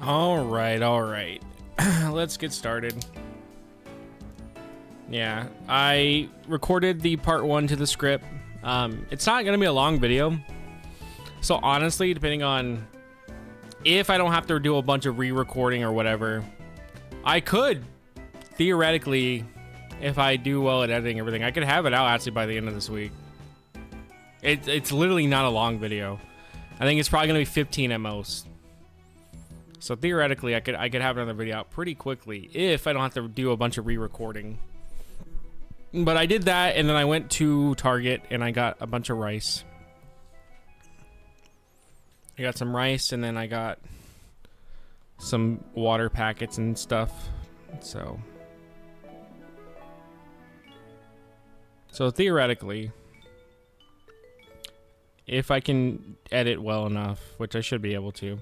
All right. Let's get started. Yeah, I recorded the part 1 to the script. It's not gonna be a long video. So honestly, depending on if I don't have to do a bunch of re-recording or whatever, I could theoretically, if I do well at editing everything, I could have it out actually by the end of this week. It's literally not a long video. I think it's probably gonna be 15 at most. So theoretically, I could have another video out pretty quickly if I don't have to do a bunch of re-recording. But I did that, and then I went to Target and I got a bunch of rice. I got some rice, and then I got some water packets and stuff. So theoretically, if I can edit well enough, which I should be able to,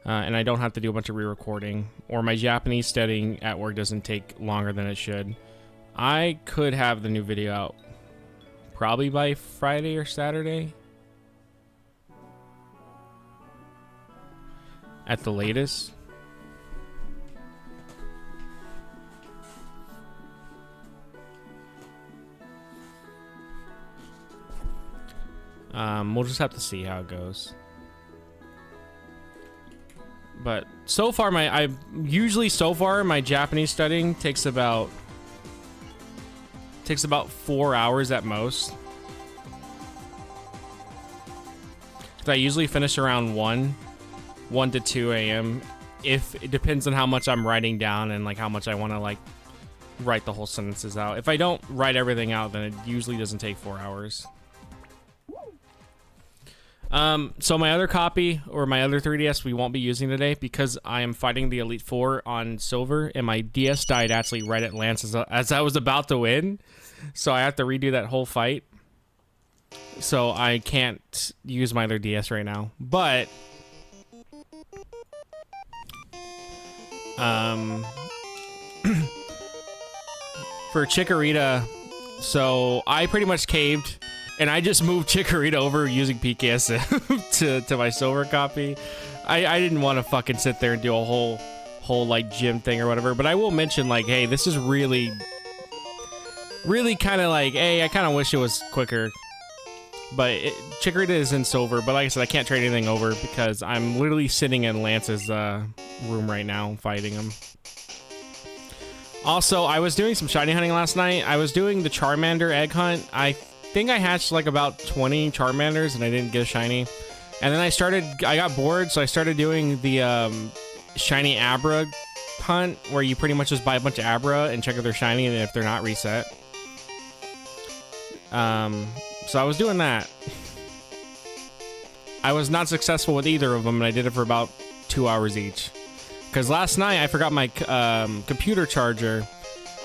and I don't have to do a bunch of re-recording, or my Japanese studying at work doesn't take longer than it should, I could have the new video out probably by Friday or Saturday at the latest. We'll just have to see how it goes. But so far, my Japanese studying takes about 4 hours at most. I usually finish around 1 to 2 a.m. If it depends on how much I'm writing down and like how much I want to like write the whole sentences out. If I don't write everything out, then it usually doesn't take 4 hours. So my other copy, or my other 3DS, we won't be using today because I am fighting the Elite Four on silver, and my DS died actually right at Lance as I was about to win, so I have to redo that whole fight. So I can't use my other DS right now, but for Chikorita, so I pretty much caved. And I just moved Chikorita over using PKSM to my silver copy. I didn't want to fucking sit there and do a whole like gym thing or whatever. But I will mention like, hey, this is really kind of like, hey, I kind of wish it was quicker. But Chikorita is in silver. But like I said, I can't trade anything over because I'm literally sitting in Lance's room right now fighting him. Also, I was doing some shiny hunting last night. I was doing the Charmander egg hunt. I think I hatched like about 20 Charmanders and I didn't get a shiny. And then I got bored, so I started doing the shiny Abra hunt, where you pretty much just buy a bunch of Abra and check if they're shiny, and if they're not, reset. So I was doing that. I was not successful with either of them, and I did it for about 2 hours each. Because last night I forgot my computer charger.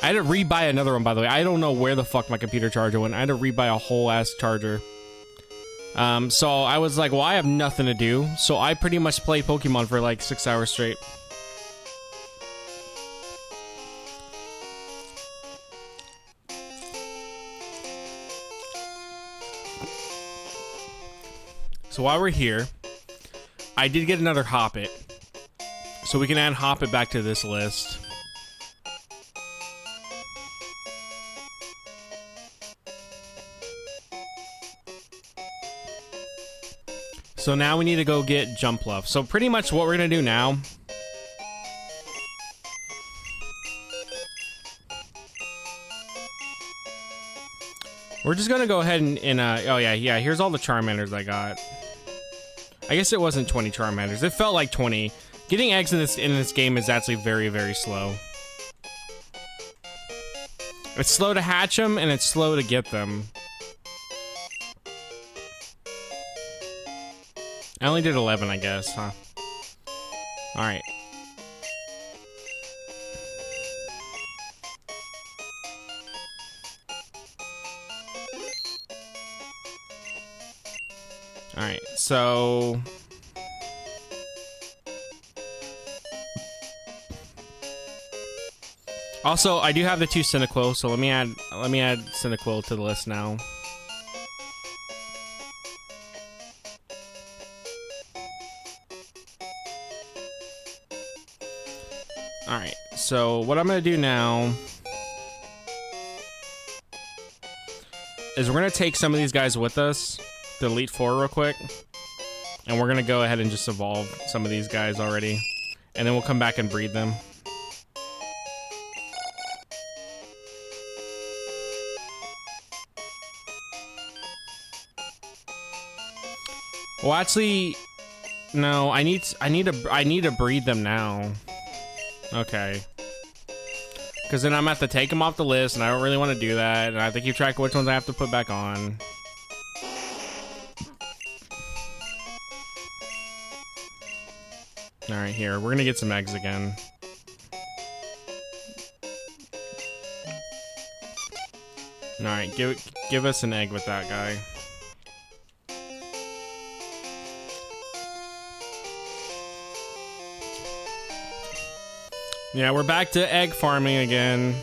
I had to rebuy another one, by the way. I don't know where the fuck my computer charger went. I had to rebuy a whole ass charger. So I was like, well, I have nothing to do. So I pretty much played Pokemon for like 6 hours straight. So while we're here, I did get another Hoppit. So we can add Hoppit back to this list. So now we need to go get Jumpluff. So pretty much what we're gonna do now, we're just gonna go ahead and oh yeah, here's all the Charmanders I got. I guess it wasn't 20 Charmanders. It felt like 20. Getting eggs in this game is actually very, very slow. It's slow to hatch them, and it's slow to get them. I only did 11, I guess, huh? Alright. Alright, so also, I do have the 2 Cyndaquil, so let me add Cyndaquil to the list now. Alright, so what I'm going to do now is we're going to take some of these guys with us, the Elite Four real quick, and we're going to go ahead and just evolve some of these guys already, and then we'll come back and breed them. Well, actually, no. I need to breed them now. Okay. Because then I'm gonna have to take them off the list, and I don't really want to do that. And I have to keep track of which ones I have to put back on. All right, here we're gonna get some eggs again. All right, give us an egg with that guy. Yeah, we're back to egg farming again.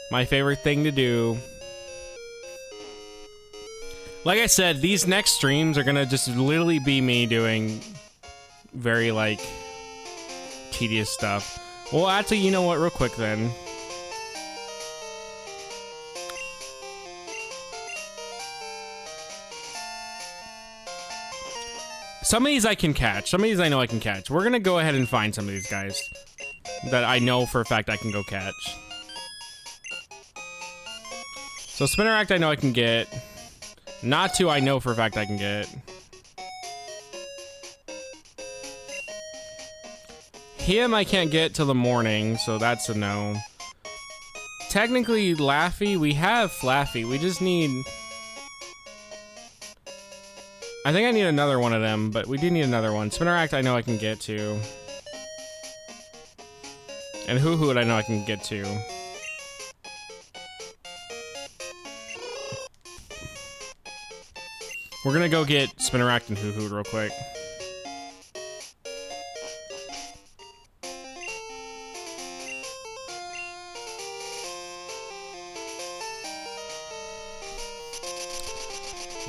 My favorite thing to do. Like I said, these next streams are gonna just literally be me doing very, like, tedious stuff. Well, actually, you know what? Real quick, then. Some of these I can catch. Some of these I know I can catch. We're gonna go ahead and find some of these guys that I know for a fact I can go catch. So Spinneract I know I can get. Natu I know for a fact I can get. Him I can't get till the morning, so that's a no. Technically Laffy, we have Flaffy. We just need... I think I need another one of them, but we do need another one. Spinneract I know I can get to. And Hoo-Hoot I know I can get to. We're gonna go get Spinneract and Hoo-Hoot real quick.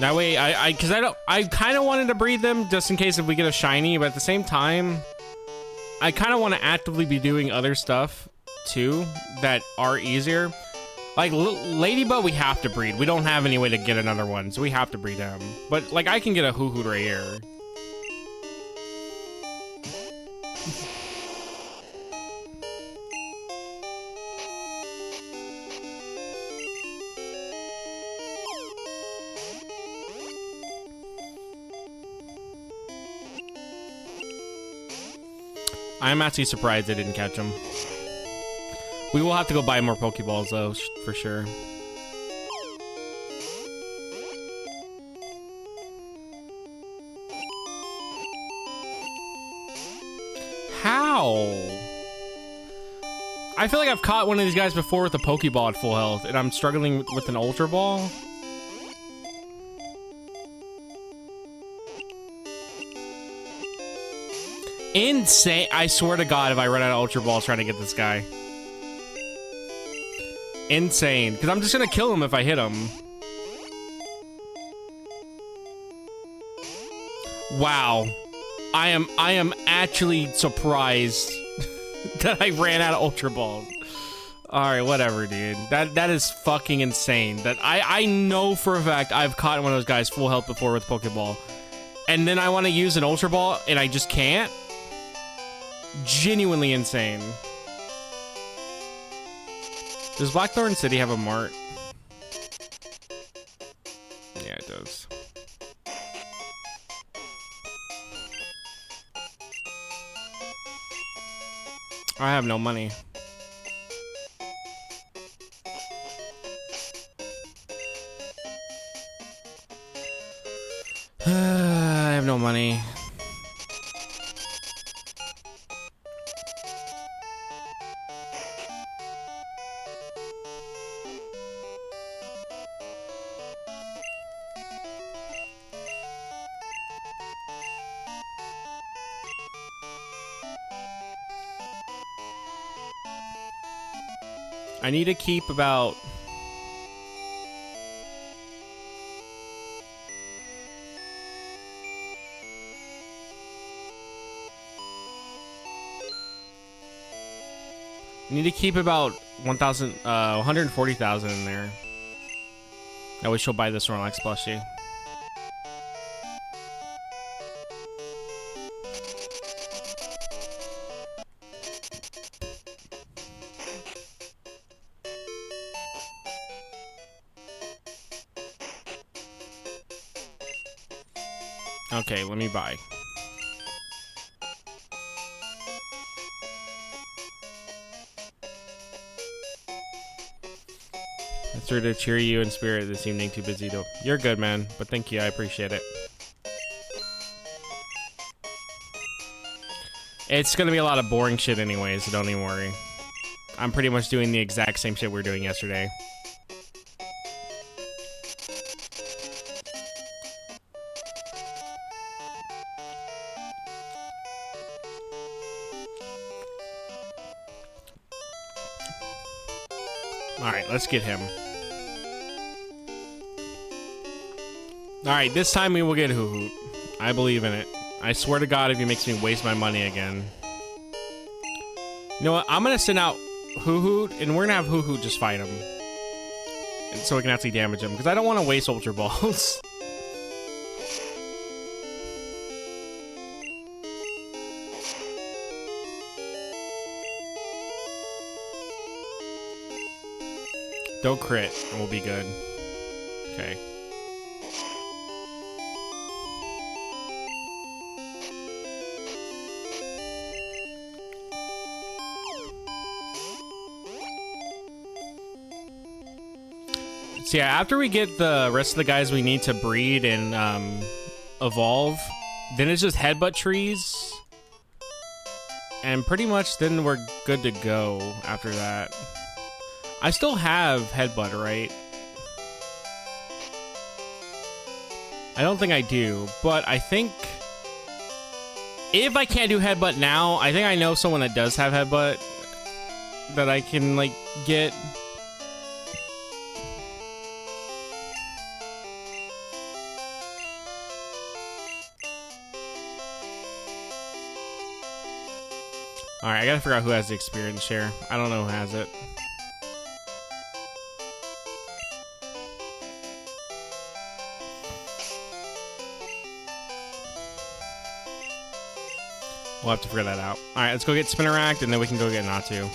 That way, I kind of wanted to breed them just in case if we get a shiny, but at the same time, I kind of want to actively be doing other stuff too that are easier. Like Ladybug, we have to breed. We don't have any way to get another one, so we have to breed him. But like, I can get a Hoo-Hoot right here. I'm actually surprised I didn't catch him. We will have to go buy more Pokeballs though, for sure. How? I feel like I've caught one of these guys before with a Pokeball at full health, and I'm struggling with an Ultra Ball. Insane. I swear to God, if I run out of Ultra Balls trying to get this guy. Insane. Because I'm just going to kill him if I hit him. Wow. I am actually surprised that I ran out of Ultra Balls. Alright, whatever, dude. That is fucking insane. That I know for a fact I've caught one of those guys full health before with Pokeball. And then I want to use an Ultra Ball and I just can't? Genuinely insane. Does Blackthorn City have a mart? Yeah, it does. I have no money. I have no money. I need to keep about... Need to keep about 140,000 in there. That way she'll buy this Snorlax plushie. Okay, let me buy. It's here to cheer you in spirit this evening. Too busy to. You're good, man. But thank you. I appreciate it. It's gonna be a lot of boring shit anyway, so don't even worry. I'm pretty much doing the exact same shit we were doing yesterday. Alright, let's get him. Alright, this time we will get Hoo-Hoot. I believe in it. I swear to God if he makes me waste my money again. You know what? I'm gonna send out Hoo-Hoot, and we're gonna have Hoo-Hoot just fight him. And so we can actually damage him, because I don't want to waste Ultra Balls. Don't crit, and we'll be good. Okay. So yeah, after we get the rest of the guys we need to breed and evolve, then it's just headbutt trees. And pretty much then we're good to go after that. I still have headbutt, right? I don't think I do, but I think if I can't do headbutt now, I think I know someone that does have headbutt that I can like get. Alright, I gotta figure out who has the experience share. I don't know who has it. We'll have to figure that out. Alright, let's go get Spinnerack, and then we can go get Natu.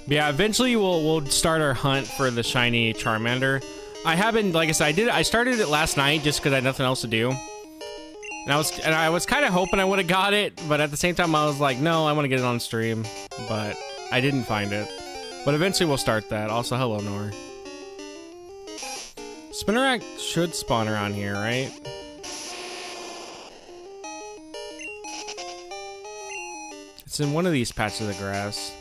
Yeah, eventually we'll start our hunt for the shiny Charmander. I haven't, like I said, I started it last night just because I had nothing else to do. And I was kind of hoping I would have got it, but at the same time I was like, no, I want to get it on stream. But I didn't find it. But eventually we'll start that. Also, hello, Nor. Spinnerack should spawn around here, right? It's in one of these patches of grass.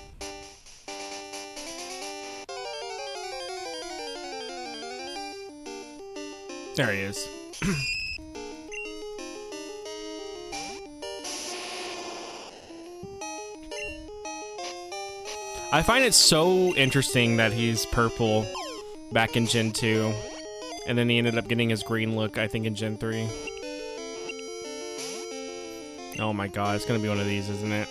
There he is. I find it so interesting that he's purple back in Gen 2. And then he ended up getting his green look, I think, in Gen 3. Oh my god, it's gonna be one of these, isn't it?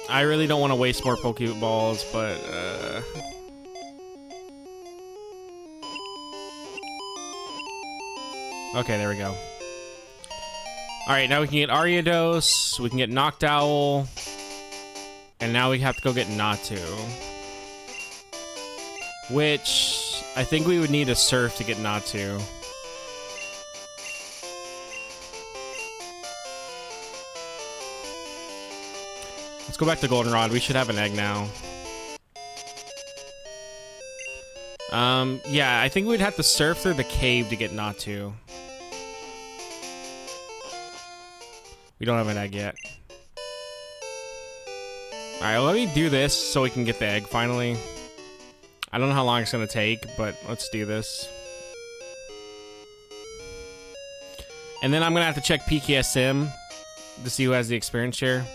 I really don't want to waste more Pokeballs, but, okay, there we go. Alright, now we can get Ariados, we can get Noctowl, and now we have to go get Natu. Which, I think we would need a Surf to get Natu. Let's go back to Goldenrod, we should have an egg now. Yeah, I think we'd have to surf through the cave to get Natu. We don't have an egg yet. Alright, let me do this so we can get the egg finally. I don't know how long it's gonna take, but let's do this. And then I'm gonna have to check PKSM to see who has the experience share.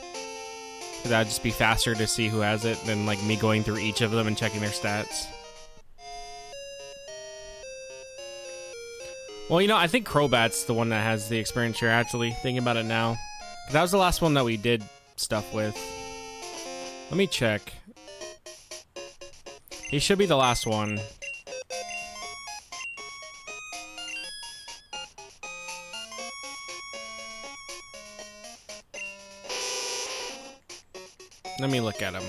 That'd just be faster to see who has it than like me going through each of them and checking their stats. Well, you know, I think Crobat's the one that has the experience share, actually, thinking about it now. That was the last one that we did stuff with. Let me check. He should be the last one. Let me look at him.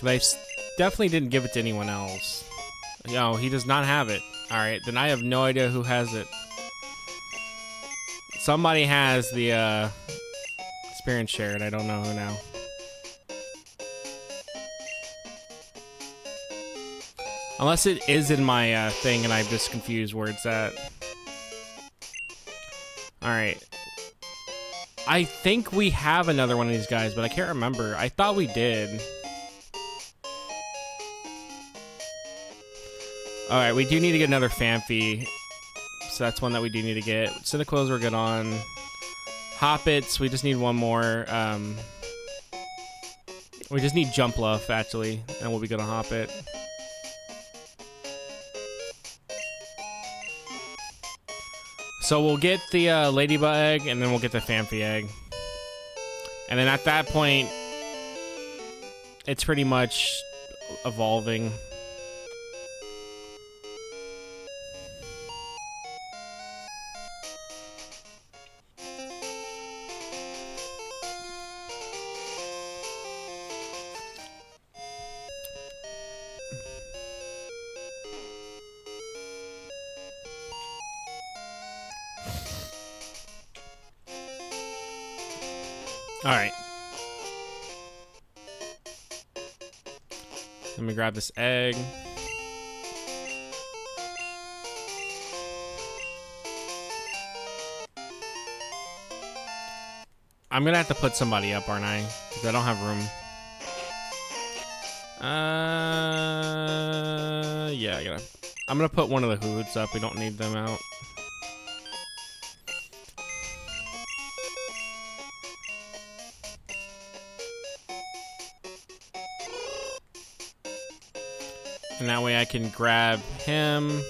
I definitely didn't give it to anyone else. No, he does not have it. Alright, then I have no idea who has it. Somebody has the experience share, and I don't know who now. Unless it is in my thing and I'm just confused where it's at. Alright. I think we have another one of these guys, but I can't remember. I thought we did. Alright, we do need to get another Phanpy. So that's one that we do need to get. Cyndaquils we're good on. Hoppets, we just need one more. We just need Jumpluff, actually, and we'll be good on Hoppet. So we'll get the Ladybug egg, and then we'll get the Phanpy egg. And then at that point, it's pretty much evolving. All right. Let me grab this egg. I'm gonna have to put somebody up, aren't I? Because I don't have room. Yeah, I'm gonna put one of the hoods up. We don't need them out. And that way I can grab him.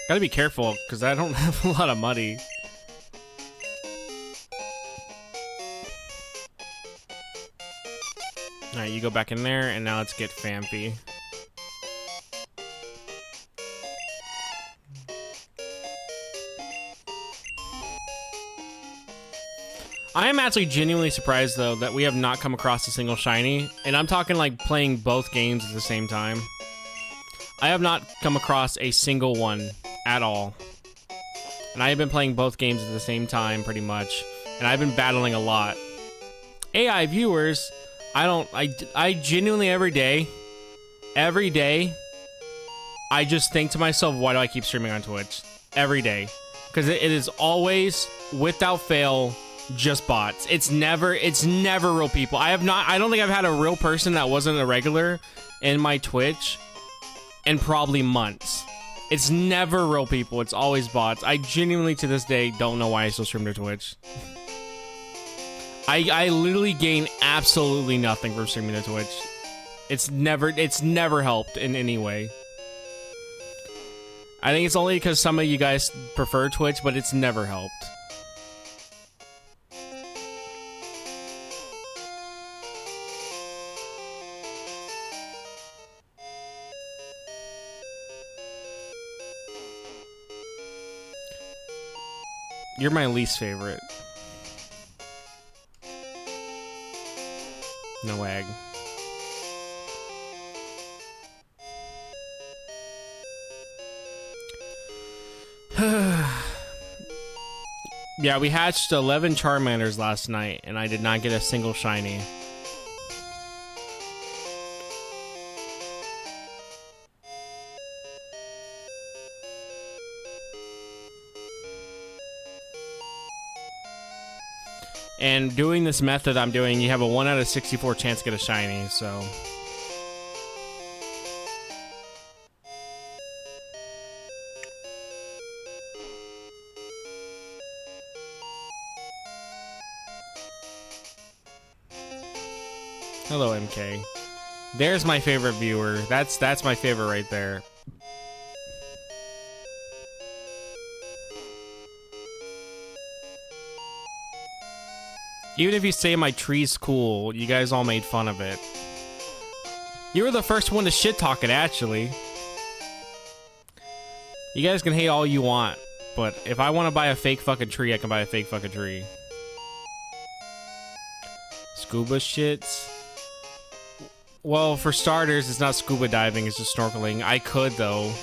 Gotta be careful, because I don't have a lot of money. Alright, you go back in there, and now let's get Phanpy. I am actually genuinely surprised, though, that we have not come across a single shiny. And I'm talking like playing both games at the same time. I have not come across a single one at all. And I have been playing both games at the same time, pretty much. And I've been battling a lot. AI viewers, I genuinely every day, I just think to myself, why do I keep streaming on Twitch? Every day. Because it is always, without fail, just bots. It's never real people. I don't think I've had a real person that wasn't a regular in my Twitch in probably months. It's never real people. It's always bots. I genuinely to this day don't know why I still stream to Twitch. I literally gain absolutely nothing from streaming to Twitch. It's never helped in any way. I think it's only because some of you guys prefer Twitch, but it's never helped. You're my least favorite. No egg. Yeah, we hatched 11 Charmanders last night, and I did not get a single shiny. And doing this method I'm doing, you have a 1 out of 64 chance to get a shiny, so... Hello, MK. There's my favorite viewer. That's my favorite right there. Even if you say my tree's cool, you guys all made fun of it. You were the first one to shit talk it, actually. You guys can hate all you want, but if I want to buy a fake fucking tree, I can buy a fake fucking tree. Scuba shits. Well, for starters, it's not scuba diving, it's just snorkeling. I could, though.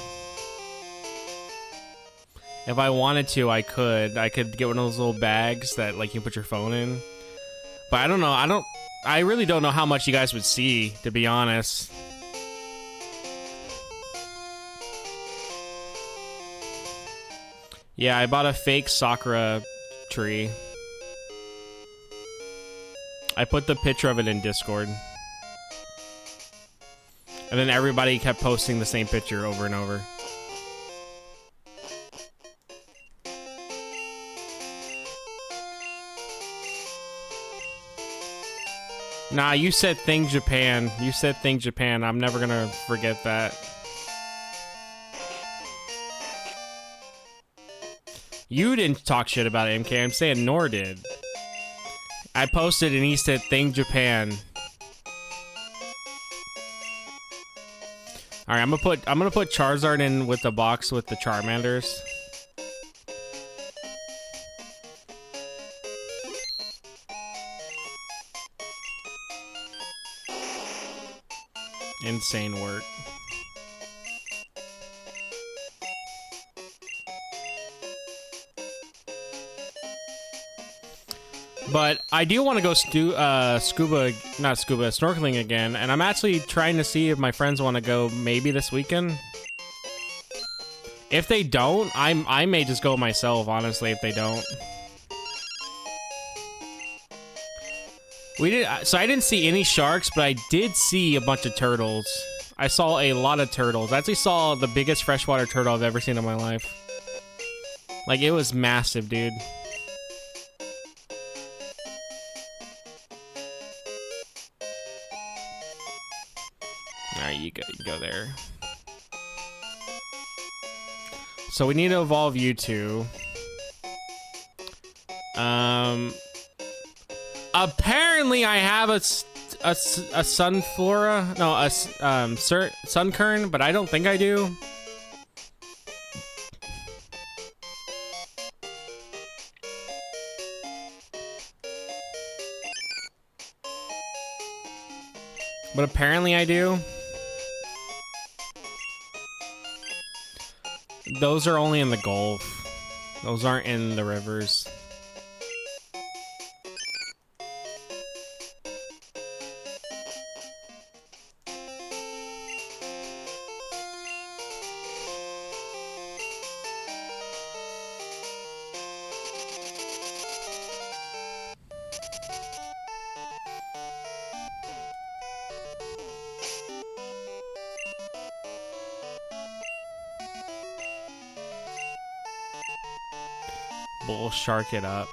If I wanted to, I could. I could get one of those little bags that, like, you put your phone in. But I don't know. I really don't know how much you guys would see, to be honest. Yeah, I bought a fake Sakura tree. I put the picture of it in Discord. And then everybody kept posting the same picture over and over. Nah, you said Thing Japan. You said Thing Japan. I'm never gonna forget that. You didn't talk shit about MK. I'm saying Nor did. I posted and he said Thing Japan. All right, I'm gonna put Charizard in with the box with the Charmanders. Insane work. But I do want to go snorkeling again, and I'm actually trying to see if my friends want to go maybe this weekend. If they don't, I may just go myself, honestly, if they don't. So I didn't see any sharks, but I did see a bunch of turtles. I saw a lot of turtles. I actually saw the biggest freshwater turtle I've ever seen in my life. Like, it was massive, dude. Alright, you go there. So we need to evolve you two. Apparently I have a sunflora, no, a sunkern, but I don't think I do. But apparently I do. Those are only in the Gulf. Those aren't in the rivers. Bull shark it up.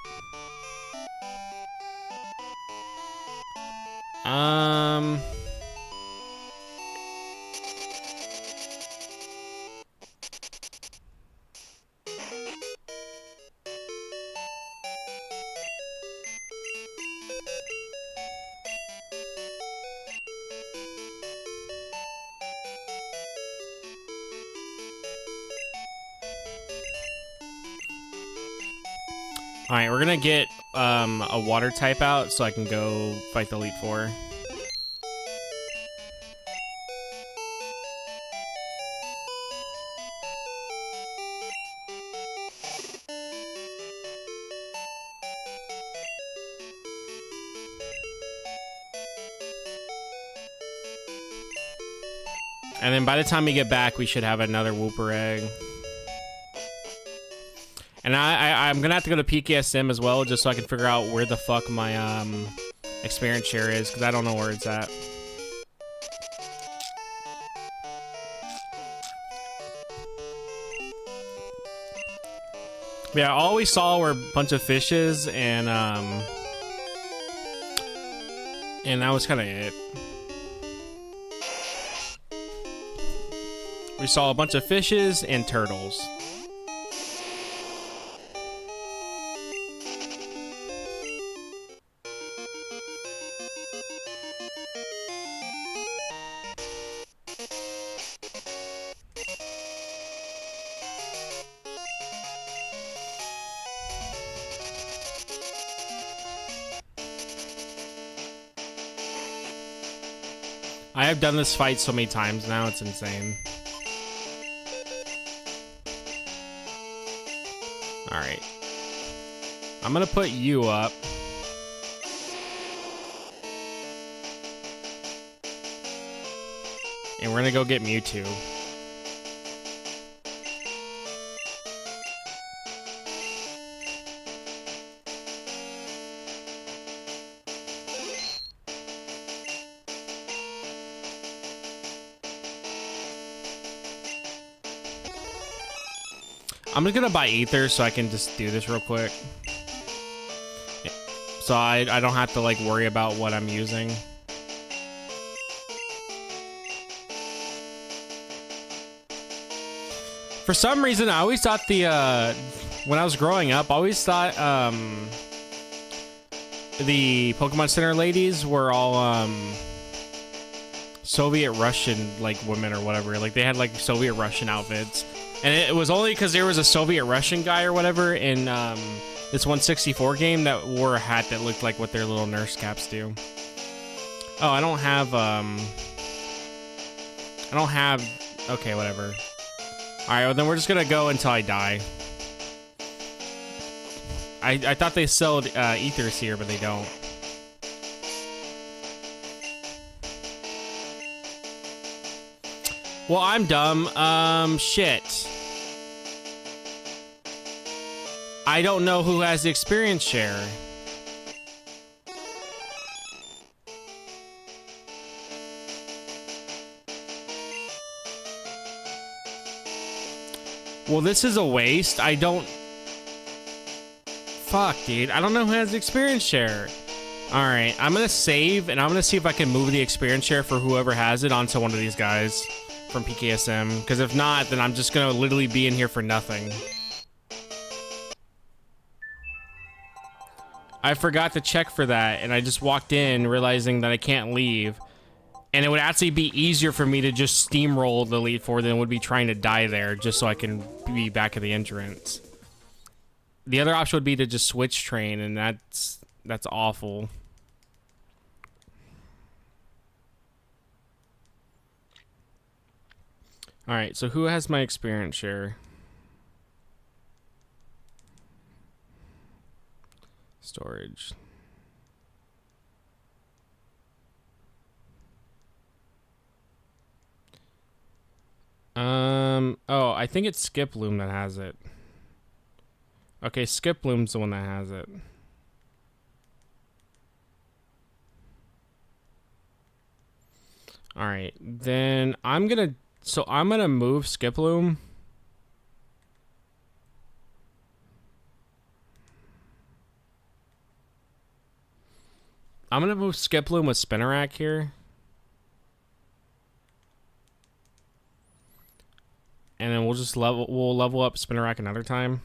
Alright, we're gonna get a water type out so I can go fight the Elite Four. And then by the time we get back, we should have another Wooper egg. And I'm gonna have to go to PKSM as well, just so I can figure out where the fuck my experience share is, because I don't know where it's at. Yeah, all we saw were a bunch of fishes, and that was kind of it. We saw a bunch of fishes and turtles. I have done this fight so many times now, it's insane. Alright. I'm gonna put you up. And we're gonna go get Mewtwo. I'm just gonna buy Ether so I can just do this real quick. So I don't have to like worry about what I'm using. For some reason, I always thought when I was growing up, I always thought the Pokemon Center ladies were all Soviet Russian like women or whatever. Like they had like Soviet Russian outfits. And it was only because there was a Soviet Russian guy or whatever in this 164 game that wore a hat that looked like what their little nurse caps do. Oh, I don't have, okay, whatever. Alright, well then we're just gonna go until I die. I thought they sold ethers here, but they don't. Well, I'm dumb. Shit. I don't know who has the experience share. Well, this is a waste. I don't... Fuck, dude. I don't know who has the experience share. Alright, I'm gonna save, and I'm gonna see if I can move the experience share for whoever has it onto one of these guys from PKSM. Because if not, then I'm just gonna literally be in here for nothing. I forgot to check for that, and I just walked in realizing that I can't leave. And it would actually be easier for me to just steamroll the Elite Four than it would be trying to die there, just so I can be back at the entrance. The other option would be to just switch train, and that's awful. Alright, so who has my experience share? Storage. Oh, I think it's Skiploom that has it. Okay, Skiploom's the one that has it. Alright, then I'm gonna move Skiploom. I'm gonna move Skiploom with Spinarak here. And then we'll just level up Spinarak another time.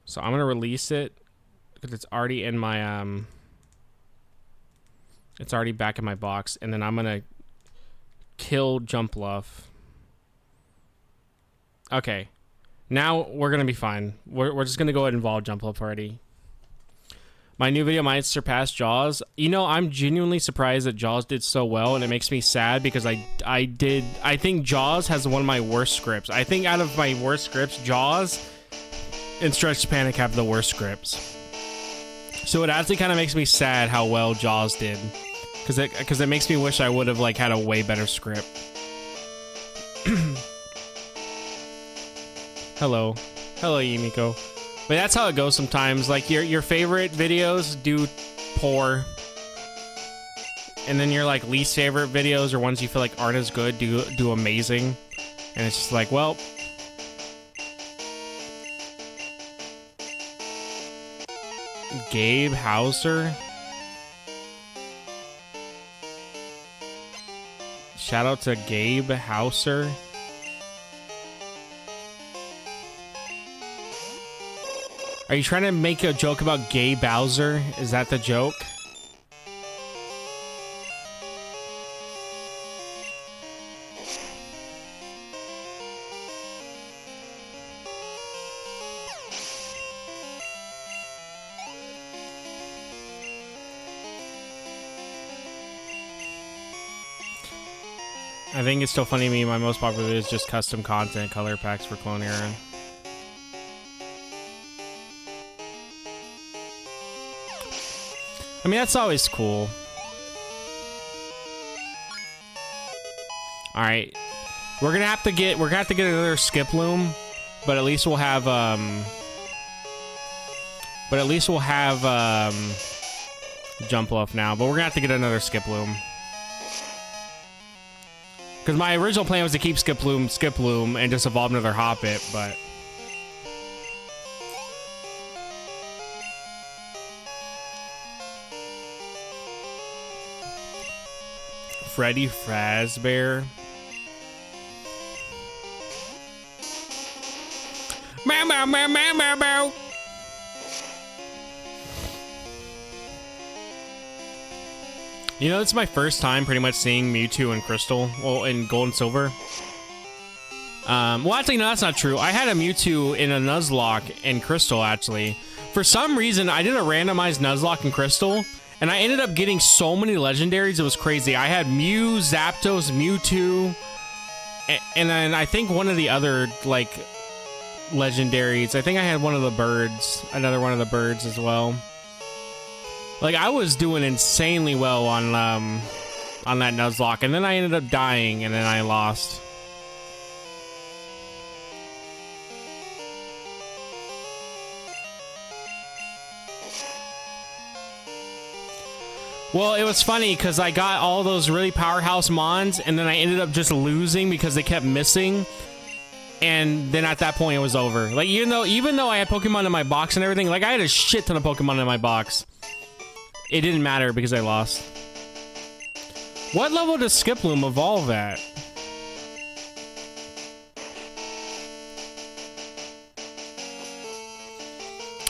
So I'm gonna release it because it's already in my it's already back in my box, and then I'm gonna kill Jumpluff. Okay. Now we're gonna be fine. We're just gonna go ahead and evolve Jumpluff already. My new video might surpass Jaws. You know, I'm genuinely surprised that Jaws did so well, and it makes me sad because I think Jaws has one of my worst scripts. I think out of my worst scripts, Jaws and Stretch to Panic have the worst scripts. So it actually kind of makes me sad how well Jaws did, because it makes me wish I would have like had a way better script. Hello. Hello, Yumiko. But that's how it goes sometimes. Like, your favorite videos do poor. And then your, like, least favorite videos or ones you feel like aren't as good do amazing. And it's just like, well... Gabe Hauser? Shout out to Gabe Hauser. Are you trying to make a joke about Gay Bowser? Is that the joke? I think it's still funny to me. My most popular is just custom content color packs for Clone Era. I mean, that's always cool. All right, we're gonna have to get another skip loom, but at least we'll have jump loaf now. But we're gonna have to get another skip loom. Because my original plan was to keep skip loom, and just evolve another Hoppit, but... Freddy Fazbear. Meow, meow, meow, meow, meow, meow. You know, it's my first time pretty much seeing Mewtwo and Crystal, well, in Gold and Silver. Well, actually, no, that's not true. I had a Mewtwo in a Nuzlocke and Crystal, actually. For some reason, I did a randomized Nuzlocke and Crystal, and I ended up getting so many legendaries, it was crazy. I had Mew, Zapdos, Mewtwo, and then I think one of the other, like, legendaries. I think I had one of the birds, another one of the birds as well. Like, I was doing insanely well on that Nuzlocke, and then I ended up dying, and then I lost. Well, it was funny, because I got all those really powerhouse mons, and then I ended up just losing because they kept missing. And then at that point, it was over. Like, even though I had Pokemon in my box and everything, like, I had a shit ton of Pokemon in my box. It didn't matter because I lost. What level does Skiploom evolve at?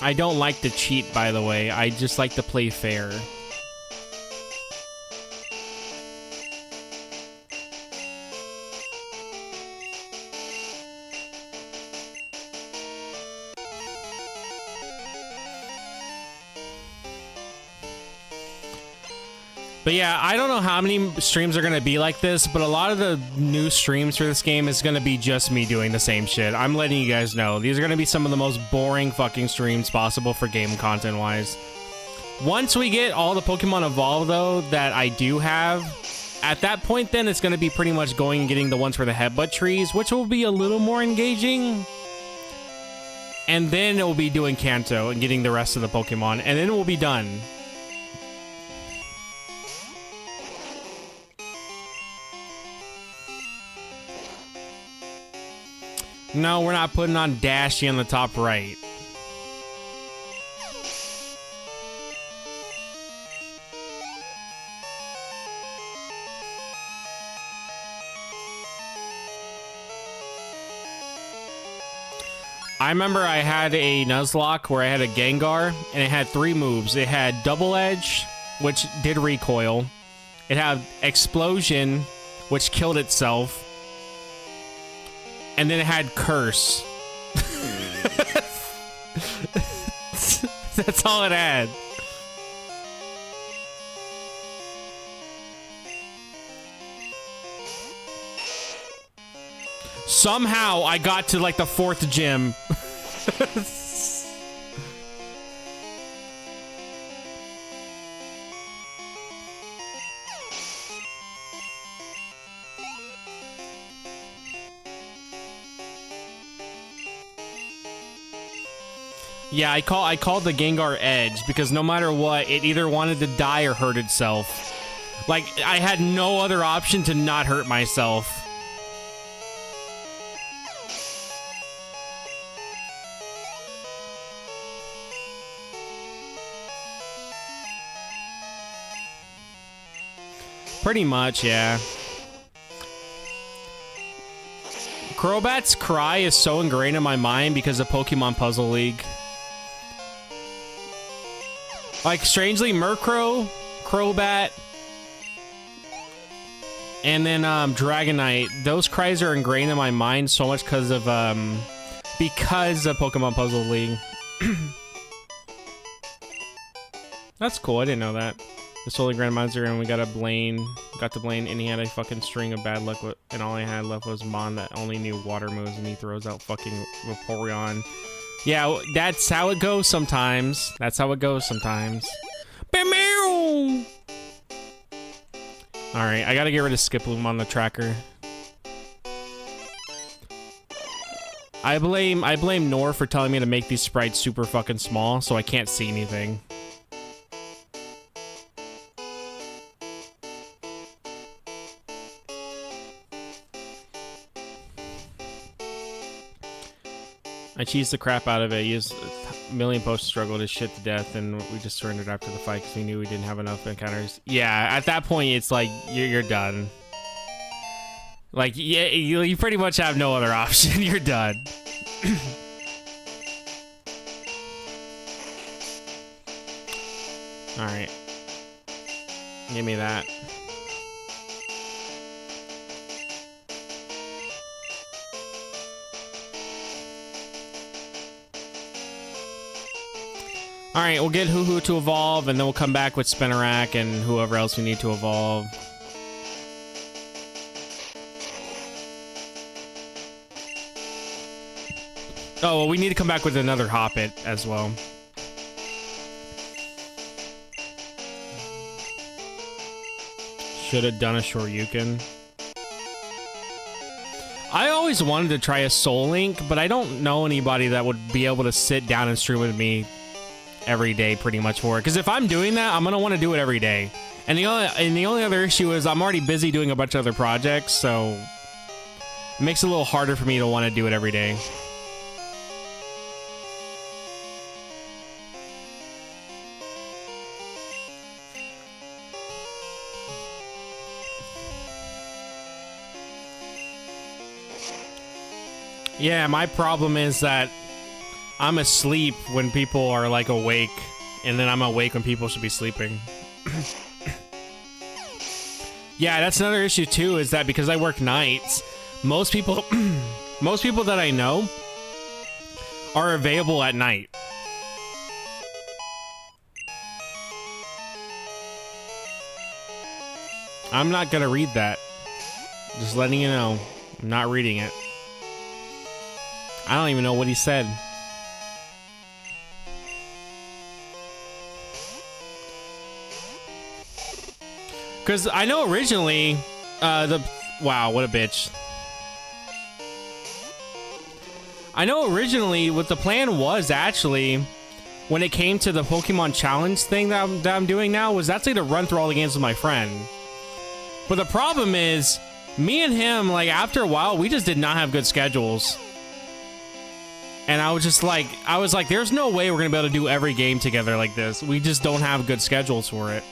I don't like to cheat, by the way. I just like to play fair. But yeah, I don't know how many streams are going to be like this, but a lot of the new streams for this game is going to be just me doing the same shit. I'm letting you guys know. These are going to be some of the most boring fucking streams possible for game content-wise. Once we get all the Pokemon evolved, though, that I do have, at that point, then, it's going to be pretty much going and getting the ones for the headbutt trees, which will be a little more engaging. And then it will be doing Kanto and getting the rest of the Pokemon, and then we'll be done. No, we're not putting on Dashy on the top right. I remember I had a Nuzlocke where I had a Gengar, and it had 3 moves. It had Double Edge, which did recoil. It had Explosion, which killed itself. And then it had Curse. That's all it had. Somehow I got to like the 4th gym. Yeah, I called the Gengar Edge because no matter what, it either wanted to die or hurt itself. Like, I had no other option to not hurt myself. Pretty much, yeah. Crobat's cry is so ingrained in my mind because of Pokemon Puzzle League. Like, strangely, Murkrow, Crobat, and then Dragonite, those cries are ingrained in my mind so much because of Pokemon Puzzle League. That's cool, I didn't know that. The Solar Grandmaster, and we got to Blaine, and he had a fucking string of bad luck, and all I had left was Mon that only knew water moves, and he throws out fucking Vaporeon. Yeah, that's how it goes sometimes. That's how it goes sometimes. Alright, I gotta get rid of Skiploom on the tracker. I blame Nor for telling me to make these sprites super fucking small, so I can't see anything. I cheesed the crap out of it. Used a million post struggle to shit to death, and we just surrendered after the fight because we knew we didn't have enough encounters. Yeah, at that point, it's like you're done. Like, yeah, you pretty much have no other option. You're done. All right, give me that. Alright, we'll get Hoo-Hoo to evolve, and then we'll come back with Spinarak and whoever else we need to evolve. Oh, well, we need to come back with another Hoppit as well. Should have done a Shoryuken. I always wanted to try a Soul Link, but I don't know anybody that would be able to sit down and stream with me every day pretty much for it, because if I'm doing that, I'm gonna want to do it every day, and the only other issue is I'm already busy doing a bunch of other projects, so it makes it a little harder for me to want to do it every day. Yeah, my problem is that I'm asleep when people are, like, awake, and then I'm awake when people should be sleeping. Yeah, that's another issue, too, is that because I work nights, most people that I know are available at night. I'm not gonna read that. Just letting you know. I'm not reading it. I don't even know what he said. Because I know originally, wow, what a bitch. I know originally what the plan was, actually, when it came to the Pokemon Challenge thing that I'm doing now, was actually to run through all the games with my friend. But the problem is, me and him, like, after a while, we just did not have good schedules. And I was like, there's no way we're gonna be able to do every game together like this. We just don't have good schedules for it.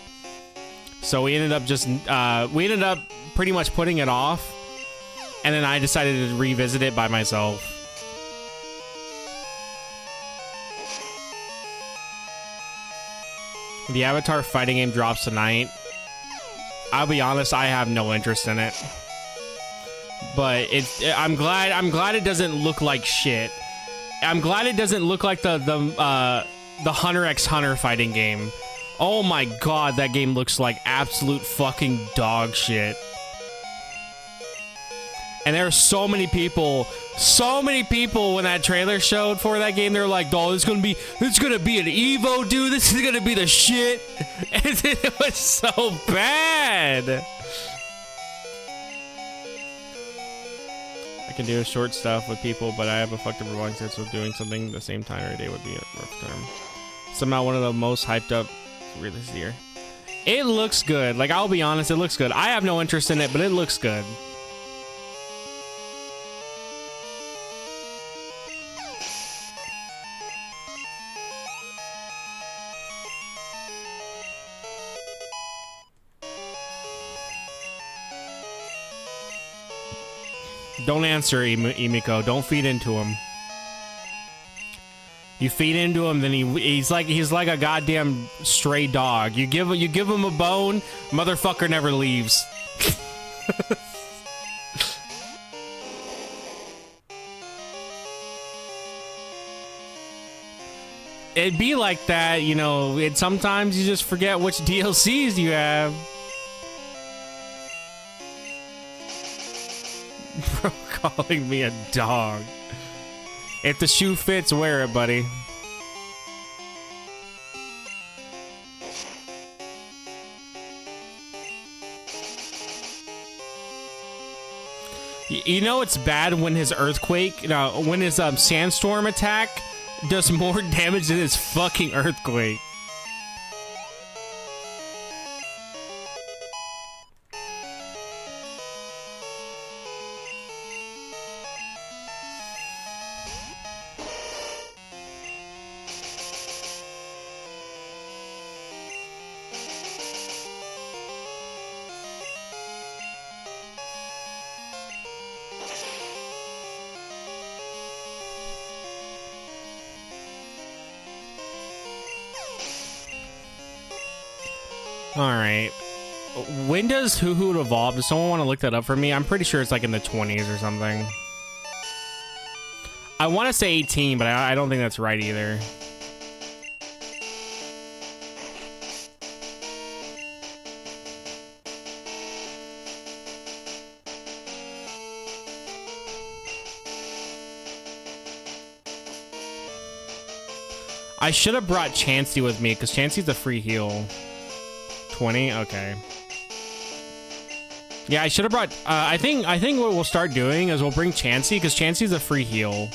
So we ended up pretty much putting it off, and then I decided to revisit it by myself. The Avatar fighting game drops tonight. I'll be honest, I have no interest in it. But I'm glad it doesn't look like shit. I'm glad it doesn't look like the Hunter x Hunter fighting game. Oh my god, that game looks like absolute fucking dog shit. And there are so many people when that trailer showed for that game, they're like, oh, it's gonna be an Evo, dude, this is gonna be the shit. And it was so bad. I can do short stuff with people, but I have a fucked up revolving sense of doing something the same time every day would be a rough term. Somehow one of the most hyped up releases here. It looks good. Like, I'll be honest, it looks good. I have no interest in it, but it looks good. Don't answer, Emiko. Don't feed into him. You feed into him, then he's like a goddamn stray dog. You give him a bone, motherfucker never leaves. It'd be like that, you know. Sometimes you just forget which DLCs you have. Bro, calling me a dog. If the shoe fits, wear it, buddy. You know it's bad when his earthquake, no, when his sandstorm attack does more damage than his fucking earthquake. Alright. When does Hoo-Hoo evolve? Does someone want to look that up for me? I'm pretty sure it's like in the 20s or something. I want to say 18, but I don't think that's right either. I should have brought Chansey with me, because Chansey's a free heal. 20? Okay. Yeah, I should have brought... I think what we'll start doing is we'll bring Chansey, because Chansey's a free heal.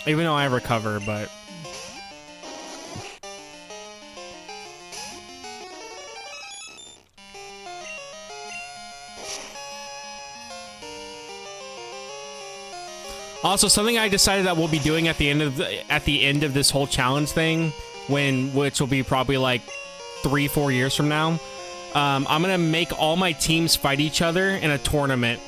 Even though I recover, but... Also, something I decided that we'll be doing at the end of this whole challenge thing, which will be probably like 3-4 years from now. I'm gonna make all my teams fight each other in a tournament.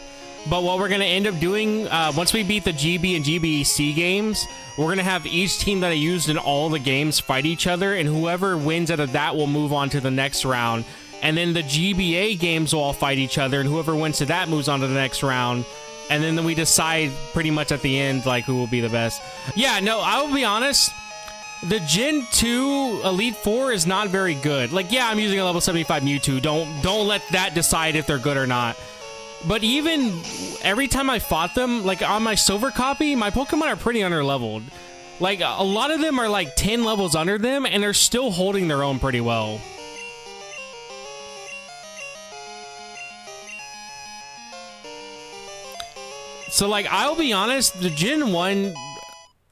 But what we're gonna end up doing, once we beat the GB and GBEC games, we're gonna have each team that I used in all the games fight each other, and whoever wins out of that will move on to the next round. And then the GBA games will all fight each other, and whoever wins to that moves on to the next round. And then we decide pretty much at the end, like, who will be the best. Yeah, no, I will be honest. The Gen 2 Elite Four is not very good. Like, yeah, I'm using a level 75 Mewtwo. Don't let that decide if they're good or not. But even every time I fought them, like, on my silver copy, my Pokemon are pretty underleveled. Like, a lot of them are, like, 10 levels under them, and they're still holding their own pretty well. So, like, I'll be honest, the Gen 1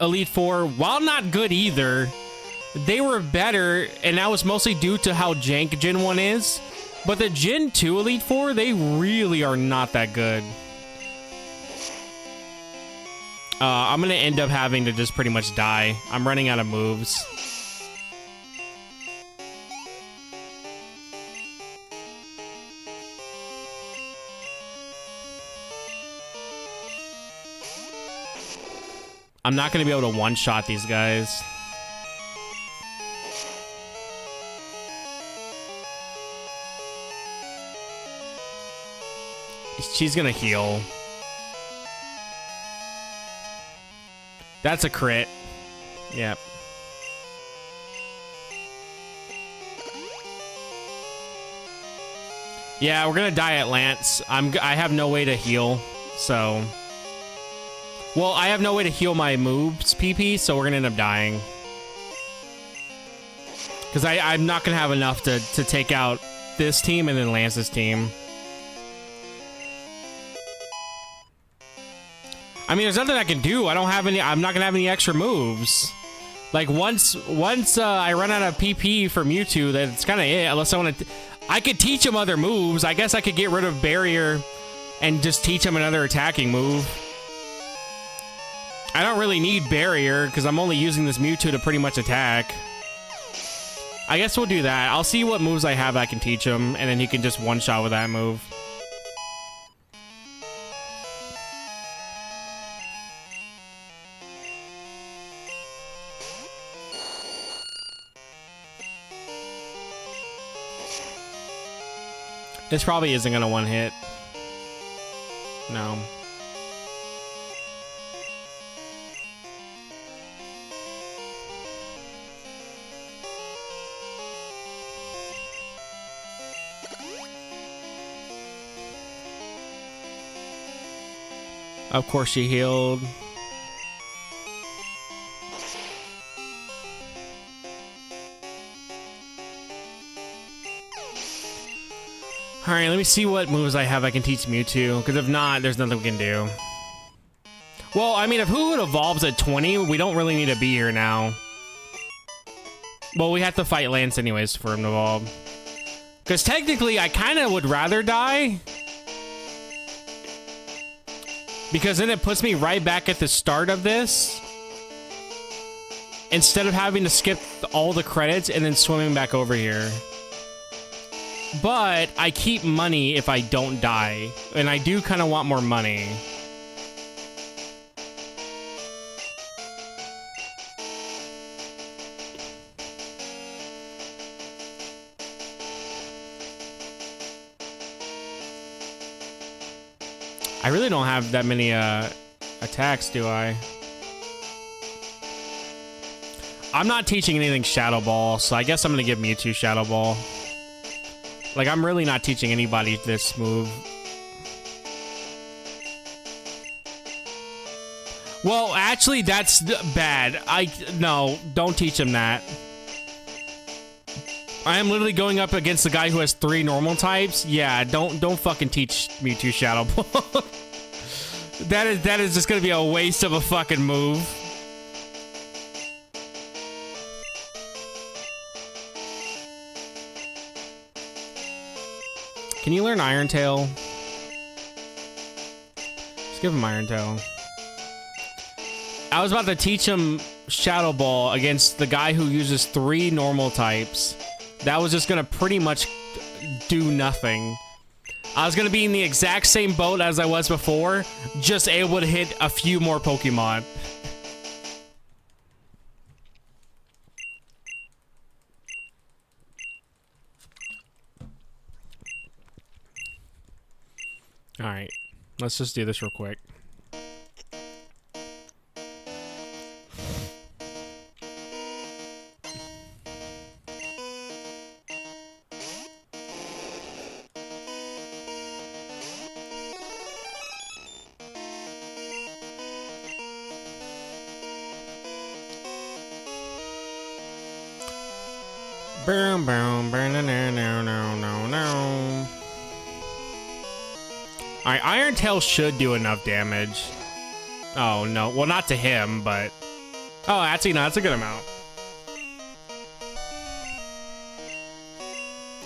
Elite Four, while not good either, they were better, and that was mostly due to how jank Gen 1 is. But the Gen 2 Elite Four, they really are not that good. I'm gonna end up having to just pretty much die. I'm running out of moves. I'm not going to be able to one-shot these guys. She's going to heal. That's a crit. Yep. Yeah, we're going to die at Lance. I have no way to heal, so... Well, I have no way to heal my moves, PP, so we're gonna end up dying. Because I'm not going to have enough to take out this team and then Lance's team. I mean, there's nothing I can do. I don't have any. I'm not going to have any extra moves. Like, once I run out of PP for Mewtwo, that's kind of it. Unless I want to... I could teach him other moves. I guess I could get rid of Barrier and just teach him another attacking move. I don't really need Barrier because I'm only using this Mewtwo to pretty much attack. I guess we'll do that. I'll see what moves I have I can teach him, and then he can just one-shot with that move. This probably isn't gonna one-hit. No. Of course she healed. Alright, let me see what moves I have I can teach Mewtwo, because if not, there's nothing we can do. Well, I mean, if Hoo-Hoo evolves at 20, we don't really need to be here now. Well, we have to fight Lance anyways for him to evolve. Because technically, I kind of would rather die. Because then it puts me right back at the start of this. Instead of having to skip all the credits and then swimming back over here. But I keep money if I don't die. And I do kind of want more money. I really don't have that many attacks, do I? I'm not teaching anything Shadow Ball, so I guess I'm going to give Mewtwo Shadow Ball. Like, I'm really not teaching anybody this move. Well, actually, that's bad. No, don't teach him that. I am literally going up against the guy who has 3 normal types. Yeah, don't fucking teach Mewtwo Shadow Ball. That is just gonna be a waste of a fucking move. Can you learn Iron Tail? Just give him Iron Tail. I was about to teach him Shadow Ball against the guy who uses 3 normal types. That was just gonna pretty much do nothing. I was gonna be in the exact same boat as I was before, just able to hit a few more Pokemon. Alright, let's just do this real quick. Boom, boom, boom, no, no, no, no, no. Alright, Iron Tail should do enough damage. Oh, no. Well, not to him, but... Oh, actually, no, that's a good amount.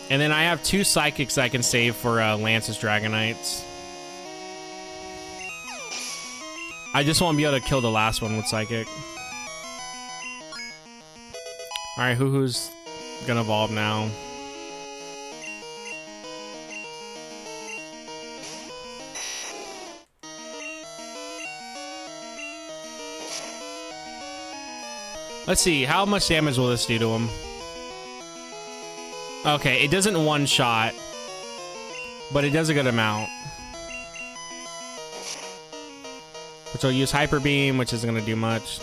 And then I have 2 Psychics I can save for Lance's Dragonites. I just won't be able to kill the last one with Psychic. Alright, Hoo-Hoo's gonna evolve now. Let's see, how much damage will this do to him? Okay, it doesn't one-shot, but it does a good amount. Which will use Hyper Beam, which isn't gonna do much.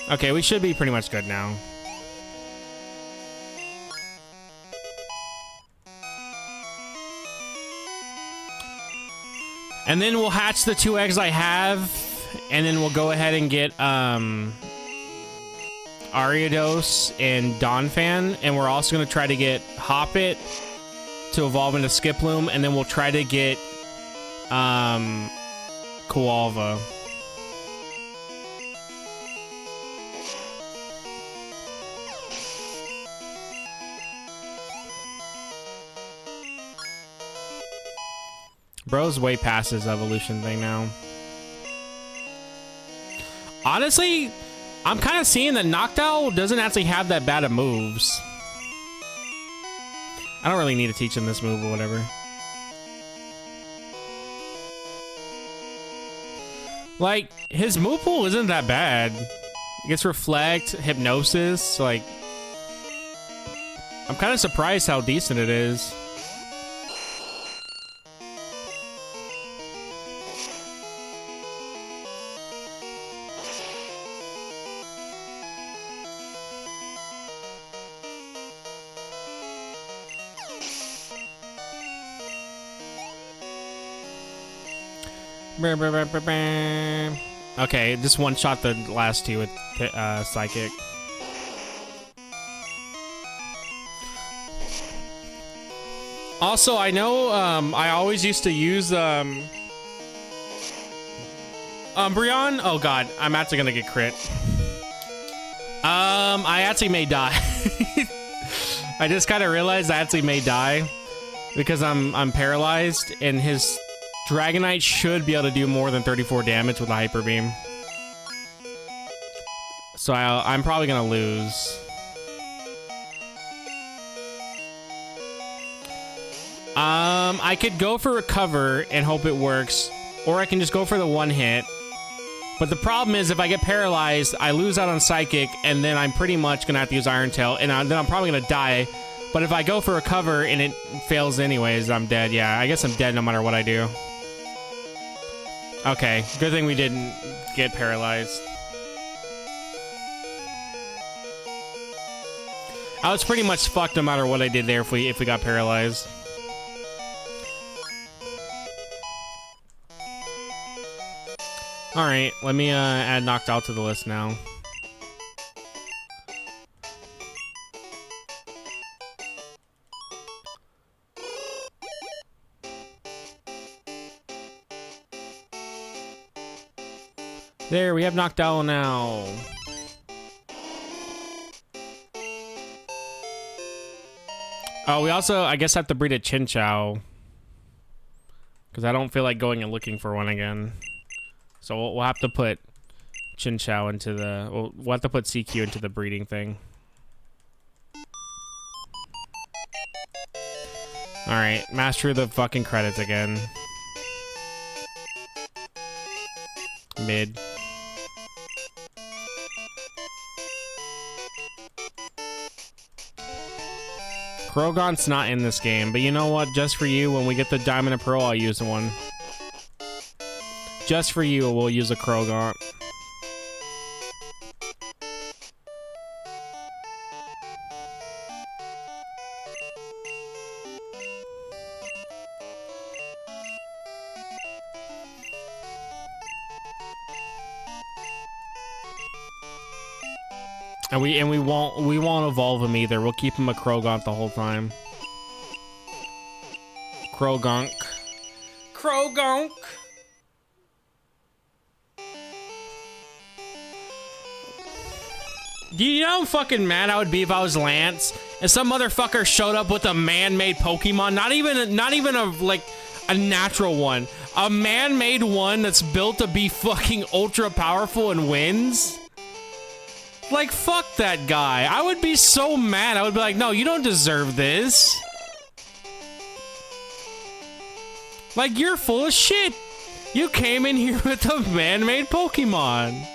Okay, we should be pretty much good now. And then we'll hatch the 2 eggs I have, and then we'll go ahead and get, Ariados and Donphan, and we're also going to try to get Hoppit to evolve into Skiploom, and then we'll try to get Koalva. Bro's way past his evolution thing now. Honestly, I'm kind of seeing that Noctowl doesn't actually have that bad of moves. I don't really need to teach him this move or whatever. Like, his move pool isn't that bad. He gets Reflect, Hypnosis, like... I'm kind of surprised how decent it is. Okay, just one shot the last two with Psychic. Also, I know I always used to use Umbreon. Oh god, I'm actually gonna get crit. I actually may die. I just kind of realized I actually may die because I'm paralyzed, and his Dragonite should be able to do more than 34 damage with a Hyper Beam. So I'm probably gonna lose. I could go for Recover and hope it works, or I can just go for the one hit. But the problem is, if I get paralyzed, I lose out on Psychic, and then I'm pretty much gonna have to use Iron Tail, and then I'm probably gonna die. But if I go for Recover and it fails anyways, I'm dead. Yeah, I guess I'm dead no matter what I do. Okay, good thing we didn't get paralyzed. I was pretty much fucked no matter what I did there if we got paralyzed. Alright, let me add Noctowl to the list now. There, we have Noctowl now. Oh, we also, I guess, have to breed a Chinchou. Because I don't feel like going and looking for one again. So we'll have to put Chinchou into the... We'll have to put CQ into the breeding thing. Alright, master the fucking credits again. Mid. Krogant's not in this game, but you know what? Just for you, when we get the Diamond and Pearl, I'll use one. Just for you, we'll use a Krogant. And we won't evolve him either. We'll keep him a Krogant the whole time. Krogonk. Krogonk. Do you know how fucking mad I would be if I was Lance and some motherfucker showed up with a man-made Pokemon? Not even a like a natural one. A man-made one that's built to be fucking ultra powerful and wins? Like, fuck that guy. I would be so mad. I would be like, no, you don't deserve this. Like, you're full of shit. You came in here with a man-made Pokemon.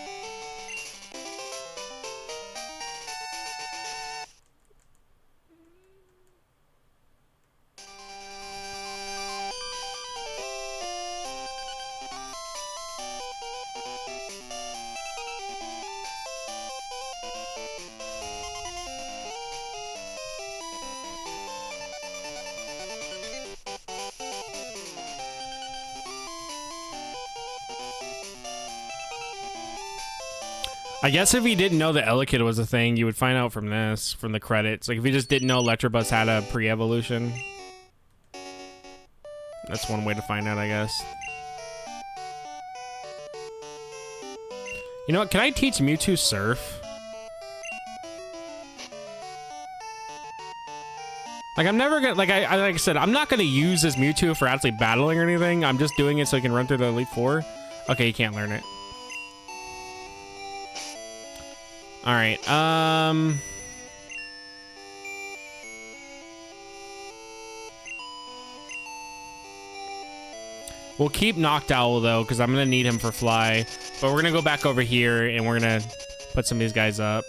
I guess if you didn't know the Elekid was a thing, you would find out from this, from the credits. Like if you just didn't know Electabuzz had a pre-evolution. That's one way to find out, I guess. You know what? Can I teach Mewtwo Surf? Like I'm never gonna like I said, I'm not gonna use this Mewtwo for actually battling or anything. I'm just doing it so I can run through the Elite Four. Okay, you can't learn it. All right. We'll keep Noctowl though, because I'm gonna need him for Fly. But we're gonna go back over here and we're gonna put some of these guys up.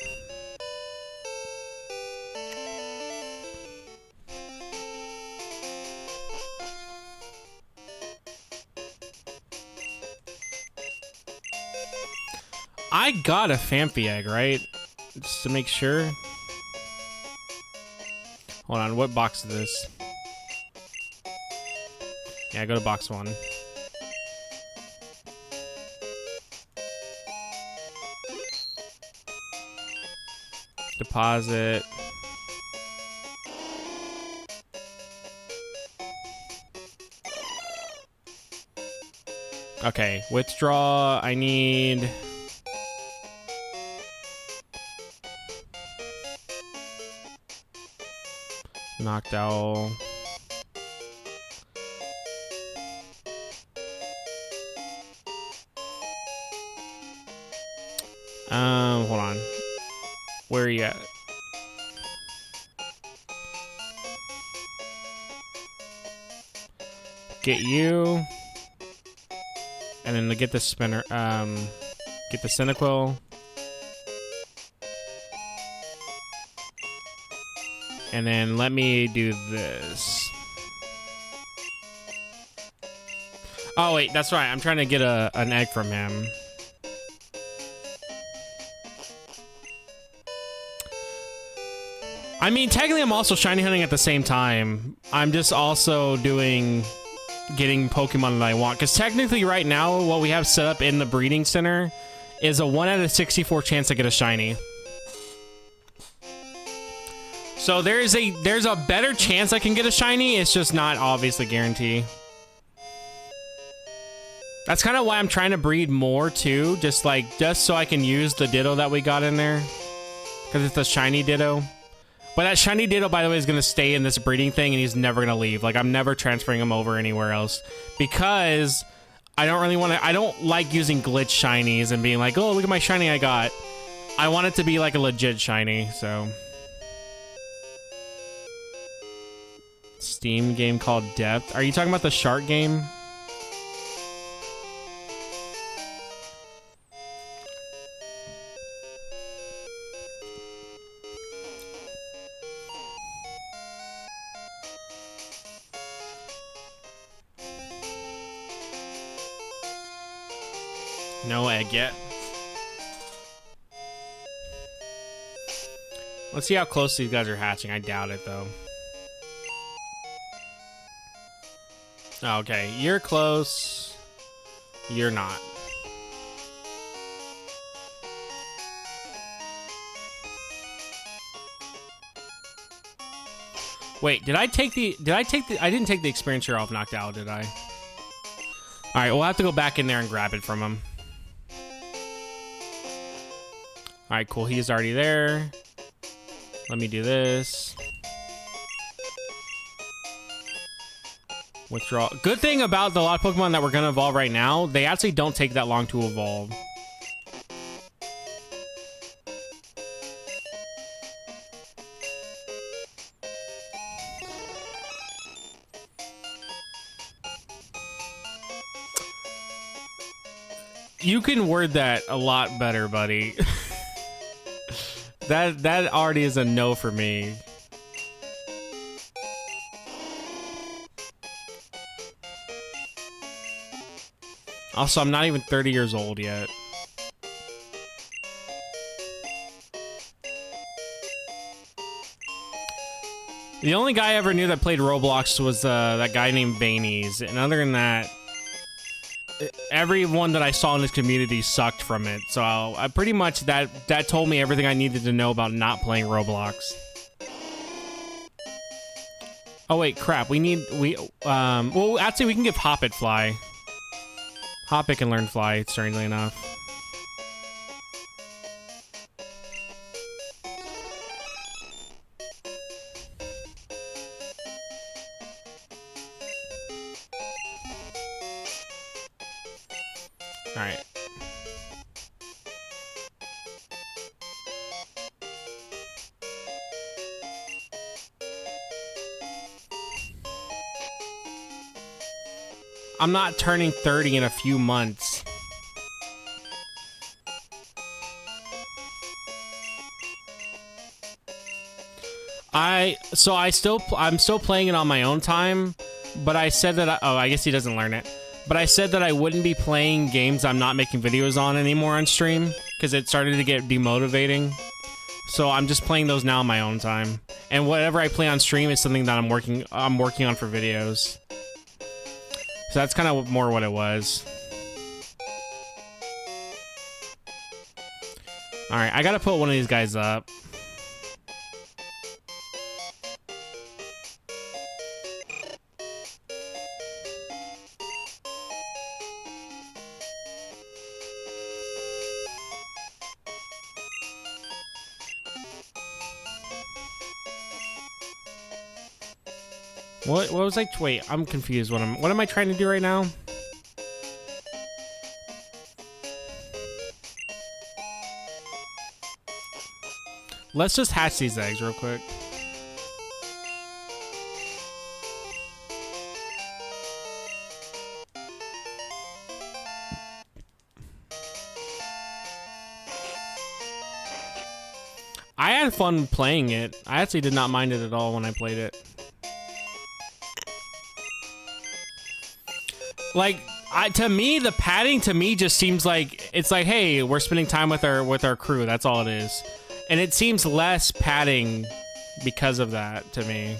I got a Phanpy egg, right? Just to make sure. Hold on, what box is this? Yeah, go to box 1. Deposit. Okay, withdraw. I need... Noctowl. Hold on. Where are you at? Get you. And then to get the spinner, get the Cyndaquil. And then let me do this. Oh wait, that's right. I'm trying to get an egg from him. I mean, technically I'm also shiny hunting at the same time. I'm just also getting Pokemon that I want. Because technically right now, what we have set up in the breeding center is a 1 out of 64 chance to get a shiny. So there's a better chance I can get a shiny. It's just not obviously guaranteed. That's kind of why I'm trying to breed more too. Just so I can use the Ditto that we got in there. Because it's a shiny Ditto. But that shiny Ditto, by the way, is going to stay in this breeding thing and he's never going to leave. Like, I'm never transferring him over anywhere else. Because I don't really want to... I don't like using glitch shinies and being like, oh, look at my shiny I got. I want it to be like a legit shiny, so... Steam game called Depth. Are you talking about the shark game? No egg yet. Let's see how close these guys are hatching. I doubt it, though. Okay, you're close. You're not. Wait, I didn't take the experience share off Noctowl, did I? Alright, we'll have to go back in there and grab it from him. Alright, cool. He's already there. Let me do this. Withdraw. Good thing about a lot of Pokemon that we're going to evolve right now, they actually don't take that long to evolve. You can word that a lot better, buddy. That already is a no for me. Also, I'm not even 30 years old yet. The only guy I ever knew that played Roblox was that guy named Vanies, and other than that, everyone that I saw in this community sucked from it. So I pretty much that told me everything I needed to know about not playing Roblox. Oh wait, crap. Well, actually we can give Hoppit fly. Hoppit can learn fly, strangely enough. All right. I'm not turning 30 in a few months. I'm still playing it on my own time, but I said that I guess he doesn't learn it. But I said that I wouldn't be playing games I'm not making videos on anymore on stream because it started to get demotivating. So I'm just playing those now on my own time. And whatever I play on stream is something that I'm working on for videos. So that's kind of more what it was. All right, I gotta put one of these guys up. What was I? Wait, I'm confused. What am I trying to do right now? Let's just hatch these eggs real quick. I had fun playing it. I actually did not mind it at all when I played it. Like, to me, the padding to me just seems like it's like, hey, we're spending time with our crew. That's all it is, and it seems less padding because of that to me.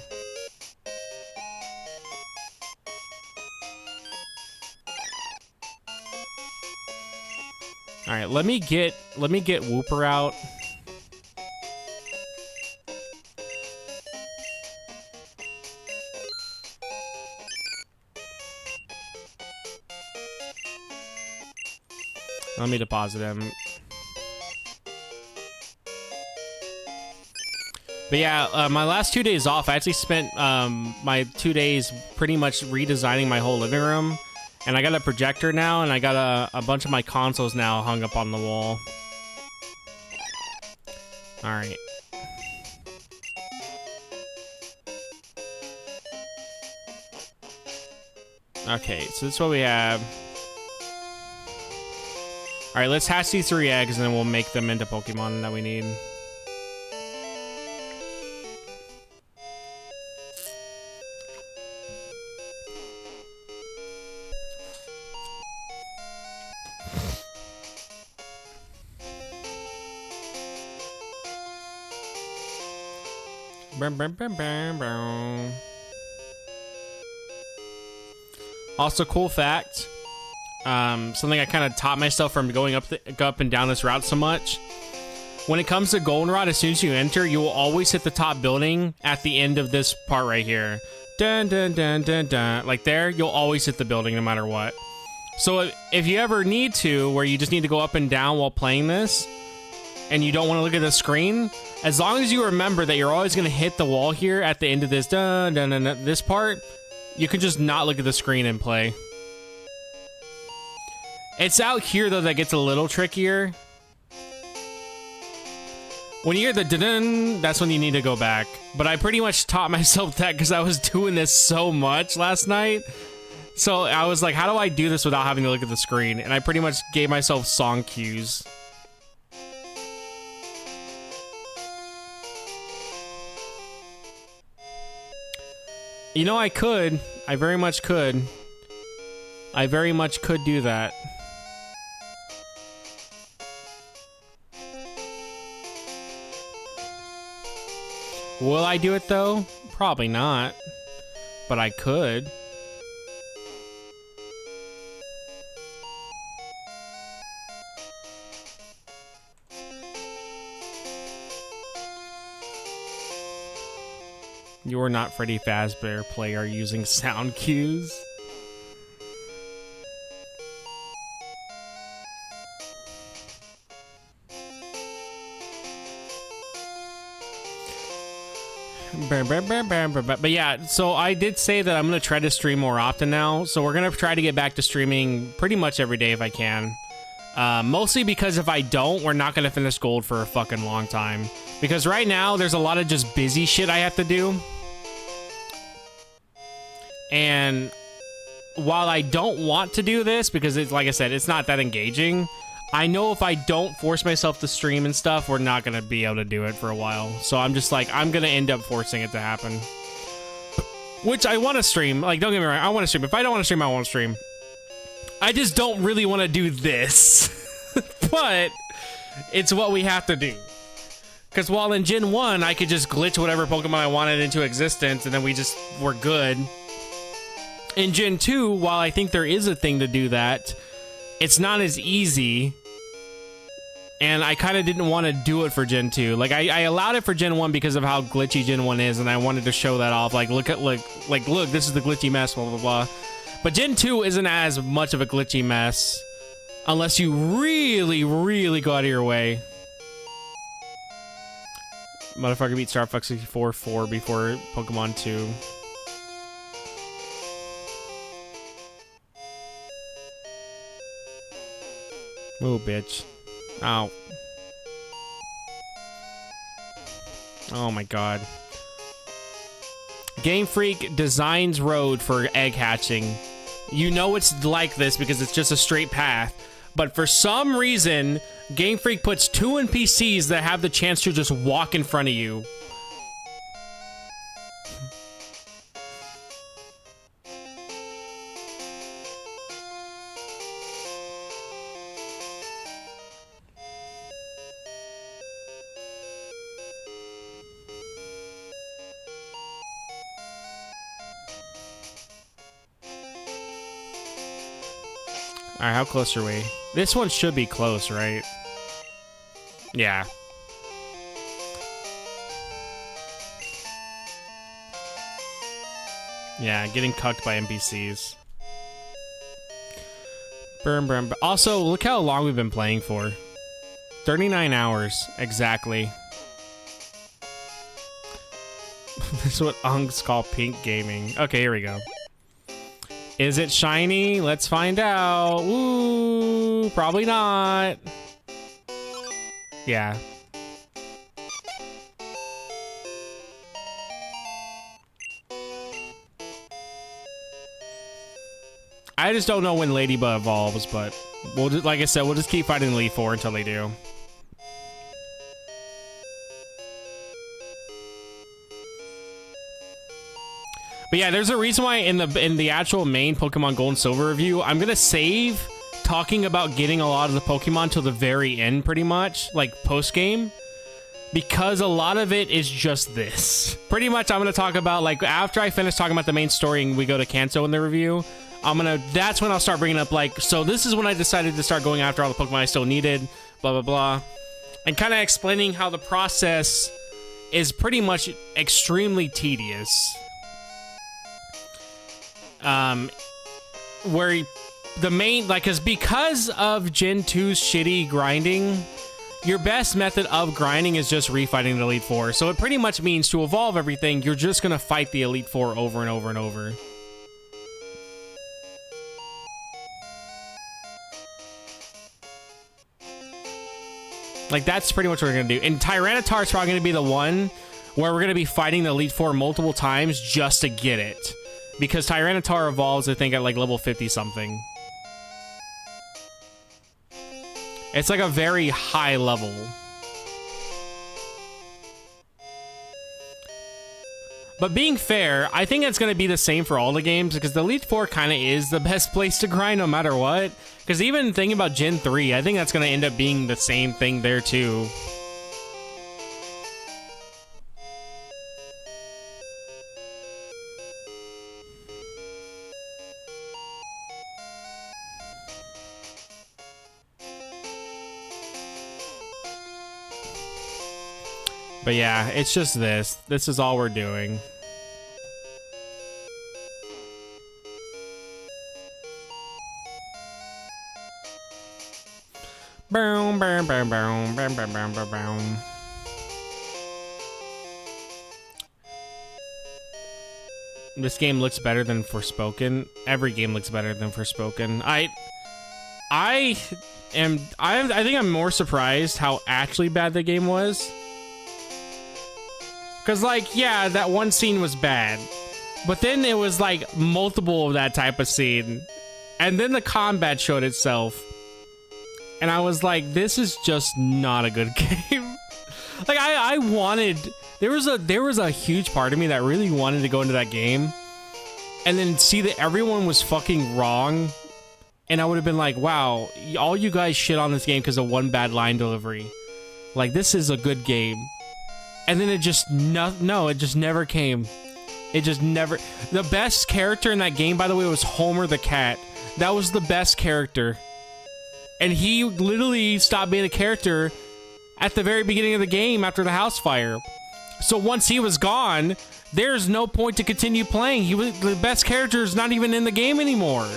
All right, let me get Whooper out. Let me deposit him. But yeah, my last 2 days off, I actually spent my 2 days pretty much redesigning my whole living room. And I got a projector now, and I got a bunch of my consoles now hung up on the wall. Alright. Okay, so this is what we have. Alright, let's hatch these 3 eggs and then we'll make them into Pokemon that we need. Also, cool fact. Something I kind of taught myself from going up and down this route so much. When it comes to Goldenrod, as soon as you enter, you will always hit the top building at the end of this part right here. Dun, dun, dun, dun, dun. Like there, you'll always hit the building no matter what. So if you ever need to, where you just need to go up and down while playing this, and you don't want to look at the screen, as long as you remember that you're always going to hit the wall here at the end of this, dun, dun, dun, dun, this part, you can just not look at the screen and play. It's out here, though, that gets a little trickier. When you hear the dun-dun, that's when you need to go back. But I pretty much taught myself that because I was doing this so much last night. So I was like, how do I do this without having to look at the screen? And I pretty much gave myself song cues. You know, I could. I very much could. I very much could do that. Will I do it, though? Probably not. But I could. You are not Freddy Fazbear player using sound cues. But yeah, so I did say that I'm gonna try to stream more often now. So we're gonna try to get back to streaming pretty much every day if I can. Mostly because if I don't, we're not gonna finish gold for a fucking long time. Because right now, there's a lot of just busy shit I have to do. And while I don't want to do this, because it's like I said, it's not that engaging, I know if I don't force myself to stream and stuff, we're not gonna be able to do it for a while. So I'm just like, I'm gonna end up forcing it to happen. Which I want to stream. Like, don't get me wrong, I want to stream. If I don't want to stream, I won't stream. I just don't really want to do this. But it's what we have to do. Because while in Gen 1, I could just glitch whatever Pokemon I wanted into existence, and then we're good. In Gen 2, while I think there is a thing to do that, it's not as easy, and I kind of didn't want to do it for Gen 2. Like, I allowed it for Gen 1 because of how glitchy Gen 1 is, and I wanted to show that off. Like, look, this is the glitchy mess, blah, blah, blah. But Gen 2 isn't as much of a glitchy mess, unless you really, really go out of your way. Motherfucker beat Star Fox 64 4 before Pokemon 2. Move, bitch. Ow. Oh my god. Game Freak designs road for egg hatching. You know it's like this because it's just a straight path. But for some reason, Game Freak puts 2 NPCs that have the chance to just walk in front of you. Alright, how close are we? This one should be close, right? Yeah. Yeah, getting cucked by NPCs. Burn. Also, look how long we've been playing for. 39 hours, exactly. This is what Unks call pink gaming. Okay, here we go. Is it shiny? Let's find out. Ooh, probably not. Yeah. I just don't know when Ladybug evolves, but we'll just, like I said, we'll just keep fighting Elite Four until they do. But yeah, there's a reason why in the actual main Pokemon Gold and Silver review, I'm gonna save talking about getting a lot of the Pokemon till the very end, pretty much, like post-game, because a lot of it is just this. Pretty much, I'm gonna talk about, like, after I finish talking about the main story and we go to Kanto in the review, that's when I'll start bringing up, like, so this is when I decided to start going after all the Pokemon I still needed, blah, blah, blah, and kind of explaining how the process is pretty much extremely tedious. Where the main, like, because of Gen 2's shitty grinding, your best method of grinding is just refighting the Elite Four. So it pretty much means to evolve everything, you're just gonna fight the Elite Four over and over and over. Like, that's pretty much what we're gonna do. And Tyranitar is probably gonna be the one where we're gonna be fighting the Elite Four multiple times just to get it. Because Tyranitar evolves, I think, at like level 50 something. It's like a very high level. But being fair, I think it's going to be the same for all the games, because the Elite Four kind of is the best place to grind no matter what. Because even thinking about Gen 3, I think that's going to end up being the same thing there too. But yeah, it's just this. This is all we're doing. Boom, boom, boom, boom, boom, boom, boom, boom, boom. This game looks better than Forspoken. Every game looks better than Forspoken. I think I'm more surprised how actually bad the game was. Cause like, yeah, that one scene was bad, but then it was like multiple of that type of scene, and then the combat showed itself, and I was like, this is just not a good game. Like I wanted, there was a huge part of me that really wanted to go into that game, and then see that everyone was fucking wrong, and I would have been like, wow, all you guys shit on this game because of one bad line delivery. Like, this is a good game. And then it just, no, it just never came. It just never. The best character in that game, by the way, was Homer the cat. That was the best character. And he literally stopped being a character at the very beginning of the game after the house fire. So once he was gone, there's no point to continue playing. He was the best character is not even in the game anymore.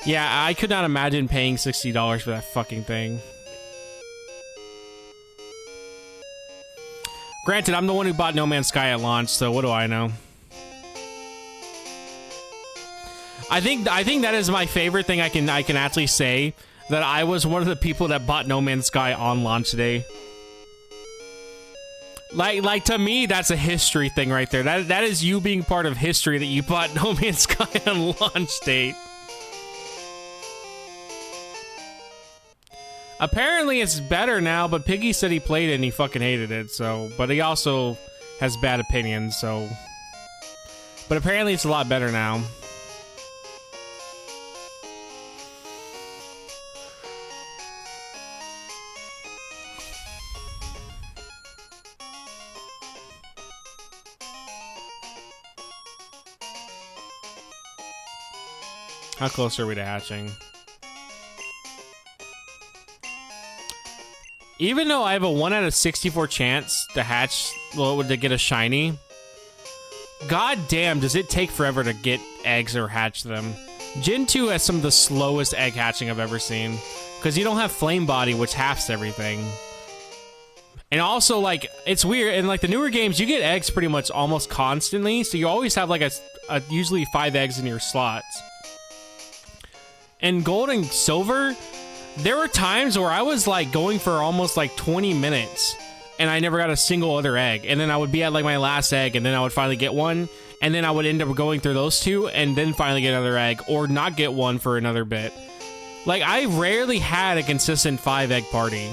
Yeah, I could not imagine paying $60 for that fucking thing. Granted, I'm the one who bought No Man's Sky at launch, so what do I know? I think that is my favorite thing I can actually say, that I was one of the people that bought No Man's Sky on launch day. Like to me, that's a history thing right there. That is you being part of history, that you bought No Man's Sky on launch date. Apparently it's better now, but Piggy said he played it and he fucking hated it, so... But he also has bad opinions, so... But apparently it's a lot better now. How close are we to hatching? Even though I have a 1 out of 64 chance to hatch, well, to get a shiny, god damn, does it take forever to get eggs or hatch them. Gen 2 has some of the slowest egg hatching I've ever seen, because you don't have flame body, which halves everything. And also, like, it's weird, in like the newer games, you get eggs pretty much almost constantly, so you always have like a usually 5 eggs in your slots. In Gold and Silver, there were times where I was like going for almost like 20 minutes and I never got a single other egg. And then I would be at like my last egg and then I would finally get one. And then I would end up going through those two and then finally get another egg or not get one for another bit. Like, I rarely had a consistent 5 egg party.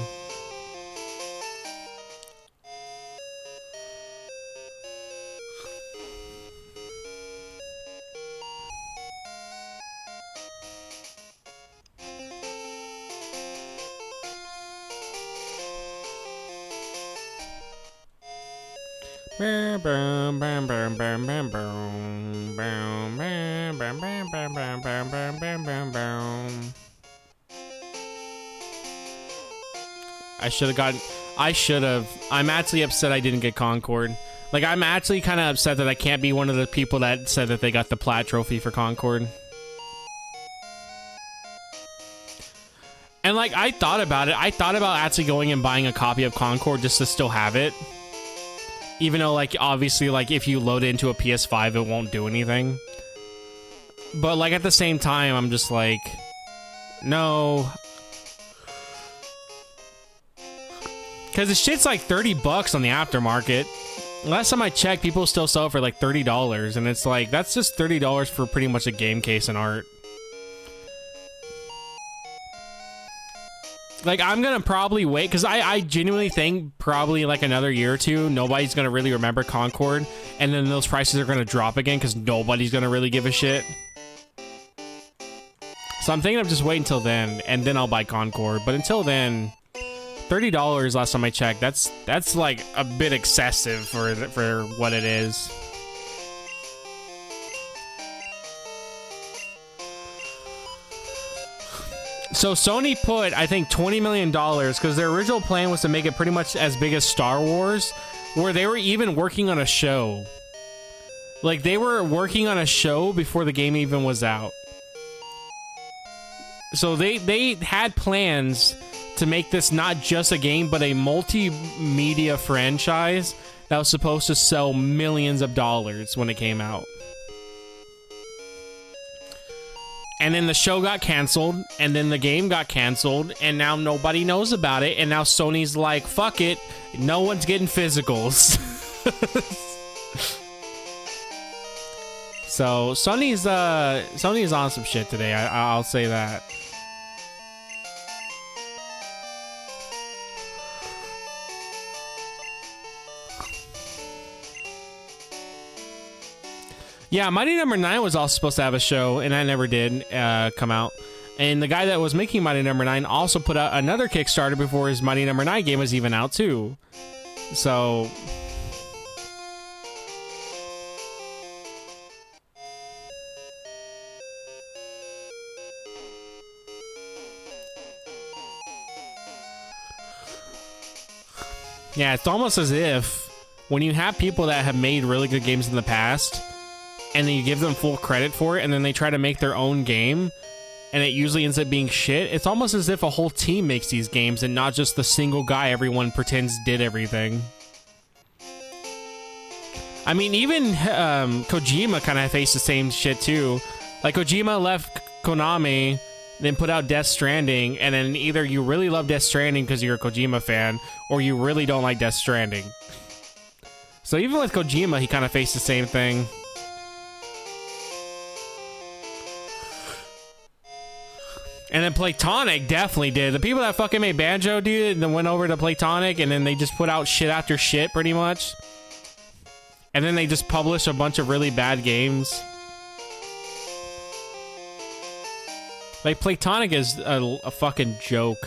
I should have. I'm actually upset I didn't get Concord. Like, I'm actually kind of upset that I can't be one of the people that said that they got the Plat trophy for Concord. And like, I thought about it. I thought about actually going and buying a copy of Concord just to still have it. Even though, like, obviously, like, if you load it into a PS5, it won't do anything. But, like, at the same time, I'm just like, no. Because the shit's like $30 on the aftermarket. Last time I checked, people still sell it for like $30. And it's like, that's just $30 for pretty much a game case and art. Like, I'm gonna probably wait, because I genuinely think probably like another year or two, nobody's gonna really remember Concord, and then those prices are gonna drop again because nobody's gonna really give a shit. So I'm thinking of just waiting until then, and then I'll buy Concord. But until then, $30 last time I checked, that's like a bit excessive for what it is. So Sony put, I think, $20 million, because their original plan was to make it pretty much as big as Star Wars, where they were even working on a show. Like, they were working on a show before the game even was out. So they had plans to make this not just a game, but a multimedia franchise that was supposed to sell millions of dollars when it came out. And then the show got canceled, and then the game got canceled, and now nobody knows about it, and now Sony's like, fuck it, no one's getting physicals. So Sony's on some shit today, I'll say that. Yeah, Mighty Number 9 was also supposed to have a show, and I never did come out. And the guy that was making Mighty Number 9 also put out another Kickstarter before his Mighty Number 9 game was even out, too. So... yeah, it's almost as if when you have people that have made really good games in the past, and then you give them full credit for it, and then they try to make their own game, and it usually ends up being shit, it's almost as if a whole team makes these games and not just the single guy everyone pretends did everything. I mean, even Kojima kind of faced the same shit too. Like, Kojima left Konami, then put out Death Stranding, and then either you really love Death Stranding because you're a Kojima fan, or you really don't like Death Stranding. So even with Kojima, he kind of faced the same thing. And then Playtonic definitely did. The people that fucking made Banjo, dude, and then went over to Playtonic, and then they just put out shit after shit, pretty much. And then they just published a bunch of really bad games. Like, Playtonic is a fucking joke.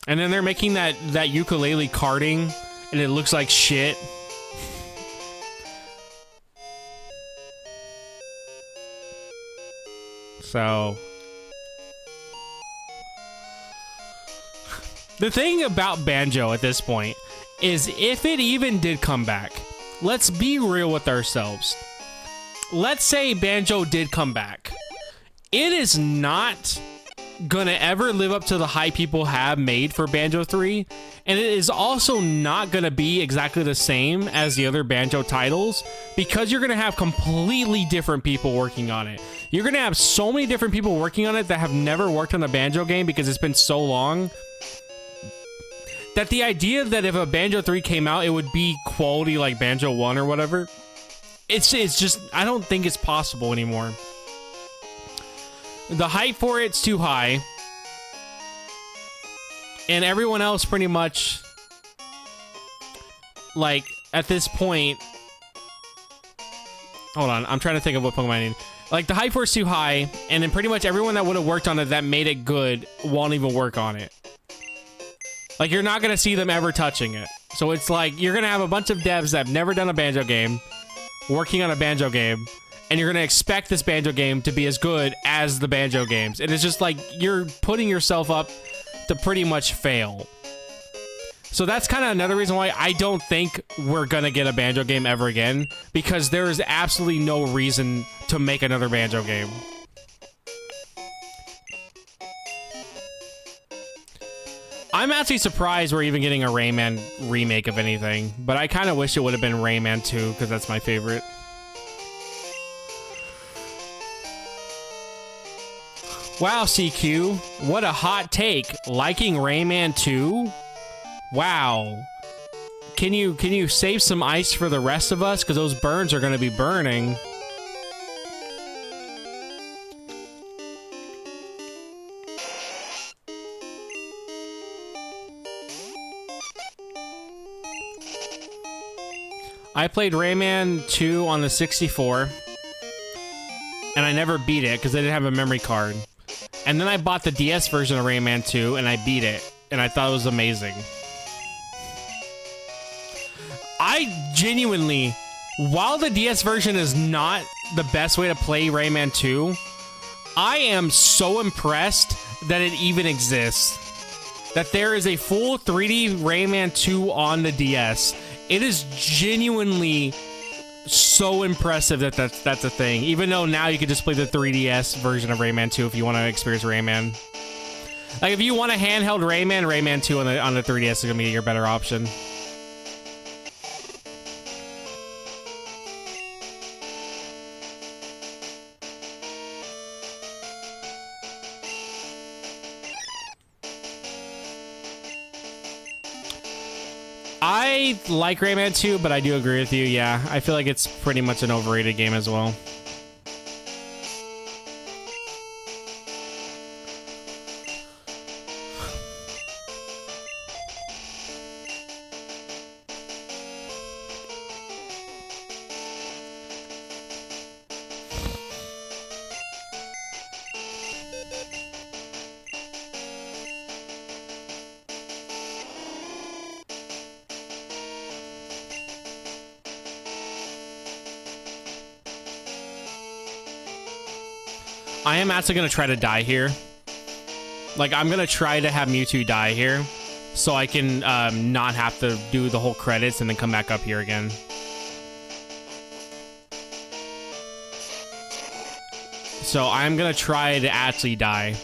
And then they're making that ukulele karting, and it looks like shit. So... the thing about Banjo at this point is if it even did come back, let's be real with ourselves. Let's say Banjo did come back. It is not gonna ever live up to the hype people have made for Banjo 3, and it is also not gonna be exactly the same as the other Banjo titles, because you're gonna have completely different people working on it. You're gonna have so many different people working on it that have never worked on a Banjo game because it's been so long, that the idea that if a Banjo 3 came out, it would be quality like Banjo 1 or whatever, it's just, I don't think it's possible anymore. The hype for it's too high. And everyone else pretty much, like, at this point... hold on, I'm trying to think of what Pokemon I need. Like, the hype for it's too high, and then pretty much everyone that would have worked on it that made it good won't even work on it. Like, you're not gonna see them ever touching it. So it's like, you're gonna have a bunch of devs that have never done a Banjo game, working on a Banjo game, and you're gonna expect this Banjo game to be as good as the Banjo games. And it's just like, you're putting yourself up to pretty much fail. So that's kind of another reason why I don't think we're gonna get a Banjo game ever again, because there is absolutely no reason to make another Banjo game. I'm actually surprised we're even getting a Rayman remake of anything, but I kind of wish it would have been Rayman 2, because that's my favorite. Wow, CQ, what a hot take. Liking Rayman 2? Wow. Can you save some ice for the rest of us? Because those burns are going to be burning. I played Rayman 2 on the 64, and I never beat it because I didn't have a memory card. And then I bought the DS version of Rayman 2, and I beat it, and I thought it was amazing. I genuinely, while the DS version is not the best way to play Rayman 2, I am so impressed that it even exists. That there is a full 3D Rayman 2 on the DS. It is genuinely so impressive that that's a thing. Even though now you can just play the 3DS version of Rayman 2 if you want to experience Rayman. Like if you want a handheld Rayman, Rayman 2 on the 3DS is gonna be your better option. I like Rayman 2, but I do agree with you. Yeah, I feel like it's pretty much an overrated game as well. I am actually going to try to die here. Like, I'm going to try to have Mewtwo die here so I can not have to do the whole credits and then come back up here again. So I'm going to try to actually die.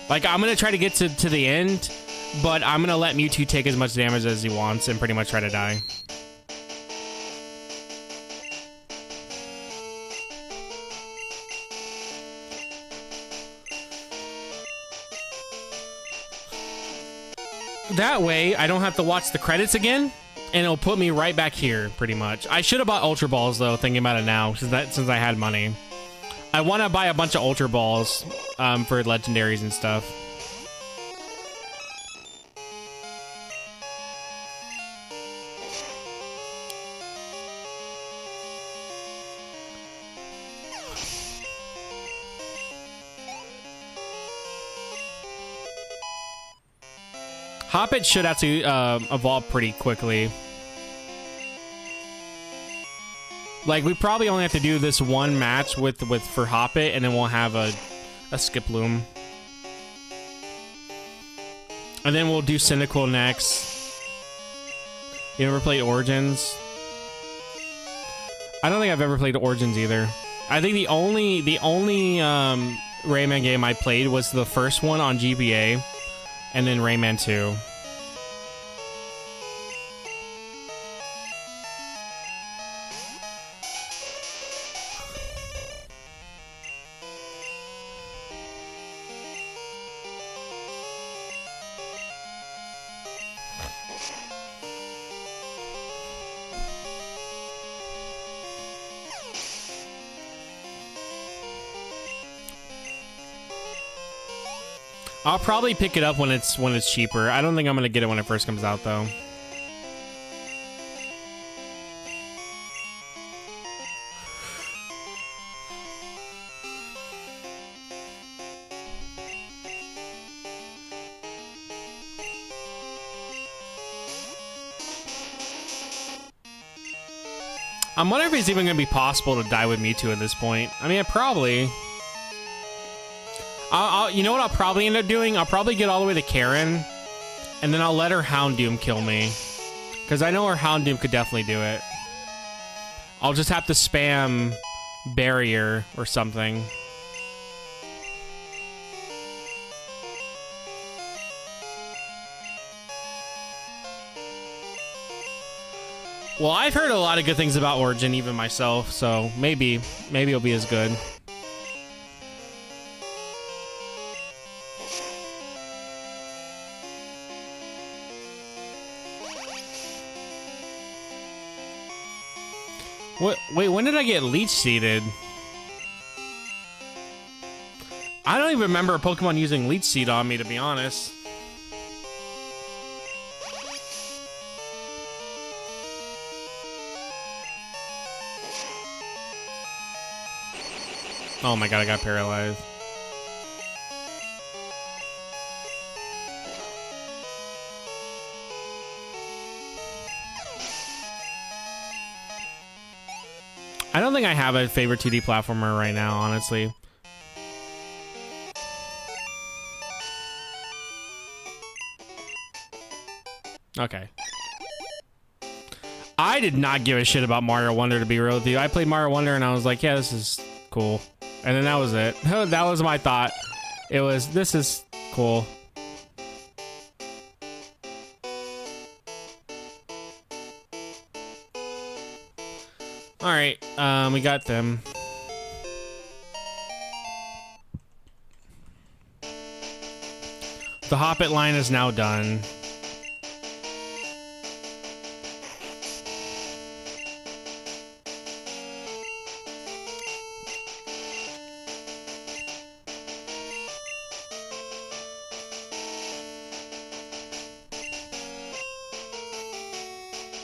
Like, I'm going to try to get to the end, but I'm going to let Mewtwo take as much damage as he wants and pretty much try to die. That way, I don't have to watch the credits again, and it'll put me right back here, pretty much. I should have bought Ultra Balls, though, thinking about it now, since I had money. I want to buy a bunch of Ultra Balls for legendaries and stuff. Hoppet should actually evolve pretty quickly. Like, we probably only have to do this one match for Hoppet, and then we'll have a Skiploom. And then we'll do Cyndaquil next. You ever played Origins? I don't think I've ever played Origins either. I think the only Rayman game I played was the first one on GBA. And then Rayman 2. I'll probably pick it up when it's cheaper. I don't think I'm gonna get it when it first comes out, though. I'm wondering if it's even gonna be possible to die with Mewtwo at this point. I mean, probably. You know what I'll probably end up doing? I'll probably get all the way to Karen, and then I'll let her Houndoom kill me. Because I know her Houndoom could definitely do it. I'll just have to spam Barrier or something. Well, I've heard a lot of good things about Origin, even myself, so maybe it'll be as good. Wait, when did I get Leech Seeded? I don't even remember a Pokemon using Leech Seed on me, to be honest. Oh my god, I got paralyzed. I don't think I have a favorite 2D platformer right now, honestly. Okay. I did not give a shit about Mario Wonder, to be real with you. I played Mario Wonder and I was like, yeah, this is cool. And then that was it. That was my thought. It was, this is cool. Alright, we got them. The Hoppit line is now done.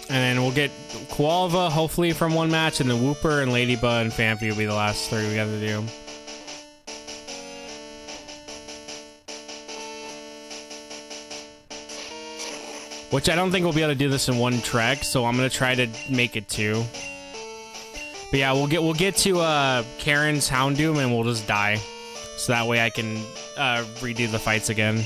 And then we'll get Qualva, hopefully, from one match, and then Wooper and Ladybug and Phanpy will be the last three we got to do. Which I don't think we'll be able to do this in one trek, so I'm gonna try to make it two. But yeah, we'll get to Karen's Houndoom and we'll just die, so that way I can redo the fights again.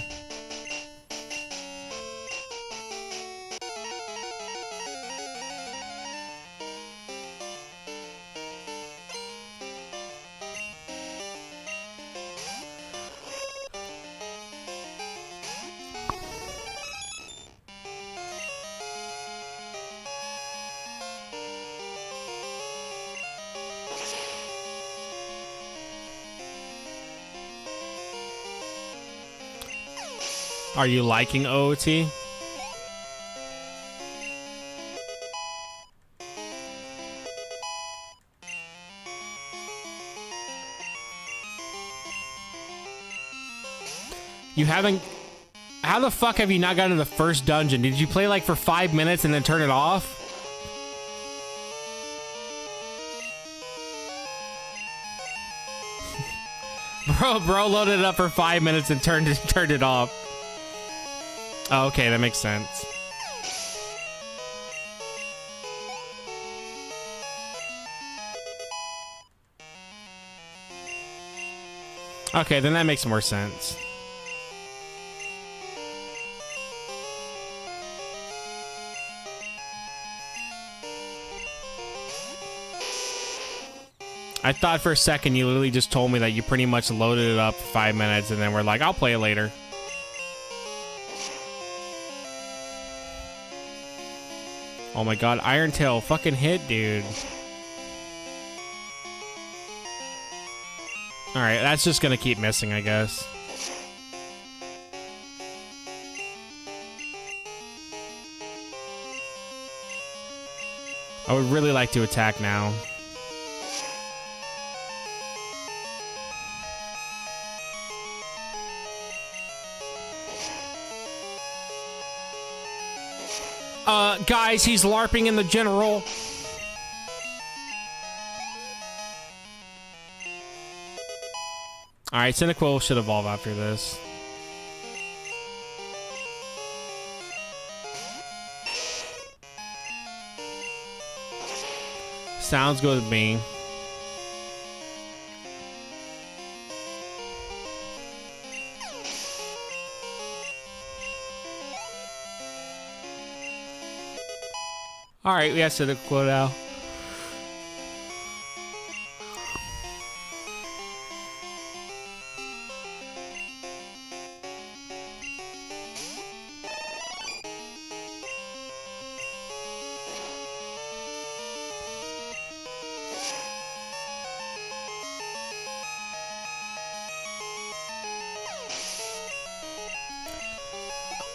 Are you liking OOT? You haven't... How the fuck have you not gotten to the first dungeon? Did you play like for 5 minutes and then turn it off? Bro loaded it up for 5 minutes and turned it off. Oh, okay, that makes sense. Okay, then that makes more sense. I thought for a second you literally just told me that you pretty much loaded it up for 5 minutes and then we're like, I'll play it later. Oh my god, Iron Tail, fucking hit, dude. Alright, that's just gonna keep missing, I guess. I would really like to attack now. Guys, he's LARPing in the general. Alright, Cyndaquil should evolve after this. Sounds good with me. Alright, we have Cyndaquil now.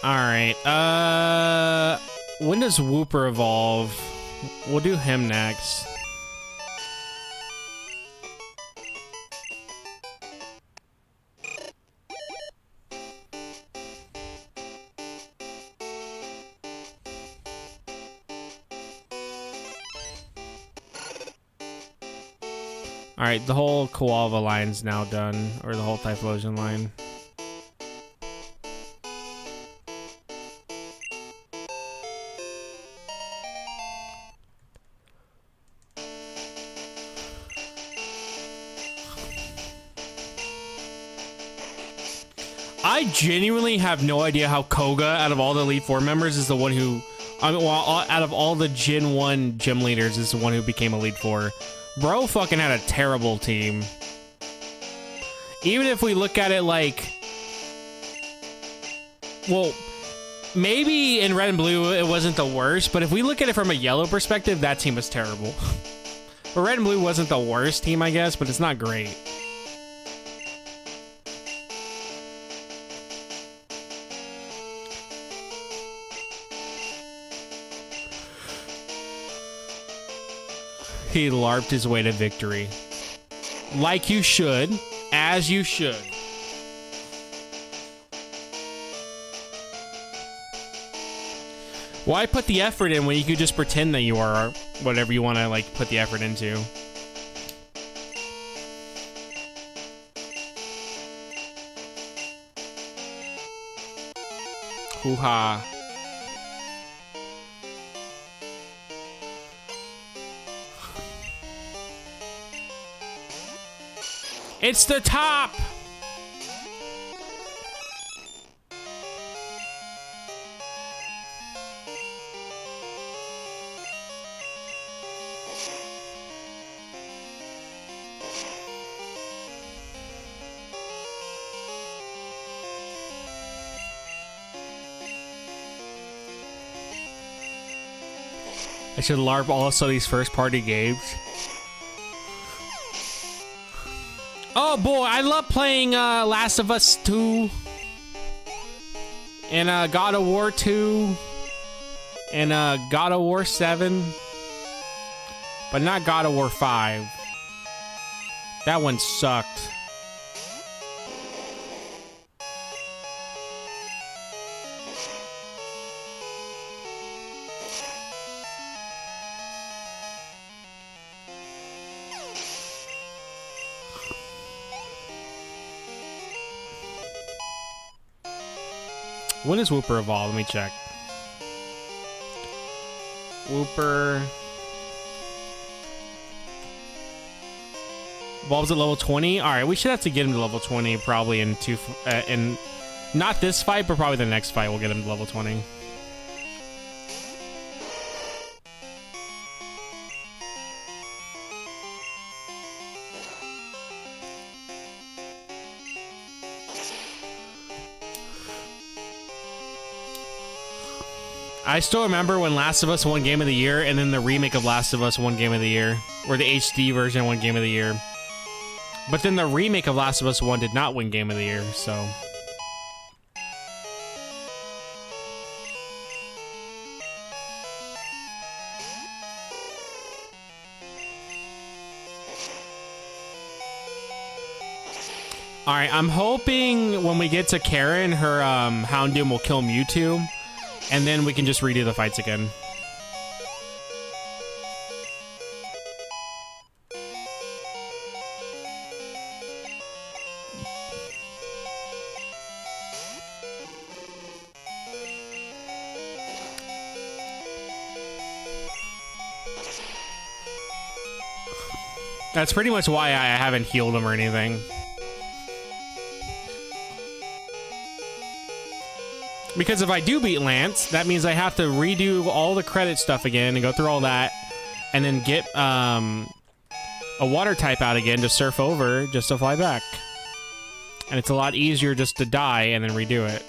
Alright, when does Wooper evolve? We'll do him next. Alright, the whole Qualva line's now done, or the whole Typhlosion line. I genuinely have no idea how Koga, out of all the Elite Four members, is the one who I mean, well, out of all the Gen 1 gym leaders, this is the one who became Elite 4. Bro fucking had a terrible team. Even if we look at it like... Well, maybe in red and blue it wasn't the worst, but if we look at it from a yellow perspective, that team was terrible. But red and blue wasn't the worst team, I guess, but it's not great. He LARPed his way to victory. Like you should. As you should. Why put the effort in when you could just pretend that you are whatever you want to, like, put the effort into? Hoo-ha. It's the top! I should LARP also these first-party games. Oh boy, I love playing Last of Us 2 and God of War 2 and God of War 7, but not God of War 5. That one sucked. When does Whooper evolve? Let me check. Whooper evolves at level 20. All right, we should have to get him to level 20 probably in not this fight, but probably the next fight we'll get him to level 20. I still remember when Last of Us won Game of the Year, and then the remake of Last of Us won Game of the Year, or the HD version won Game of the Year. But then the remake of Last of Us 1 did not win Game of the Year, so... Alright, I'm hoping when we get to Karen, her Houndoom will kill Mewtwo. And then we can just redo the fights again. That's pretty much why I haven't healed him or anything. Because if I do beat Lance, that means I have to redo all the credit stuff again and go through all that, and then get a water type out again to surf over just to fly back. And it's a lot easier just to die and then redo it.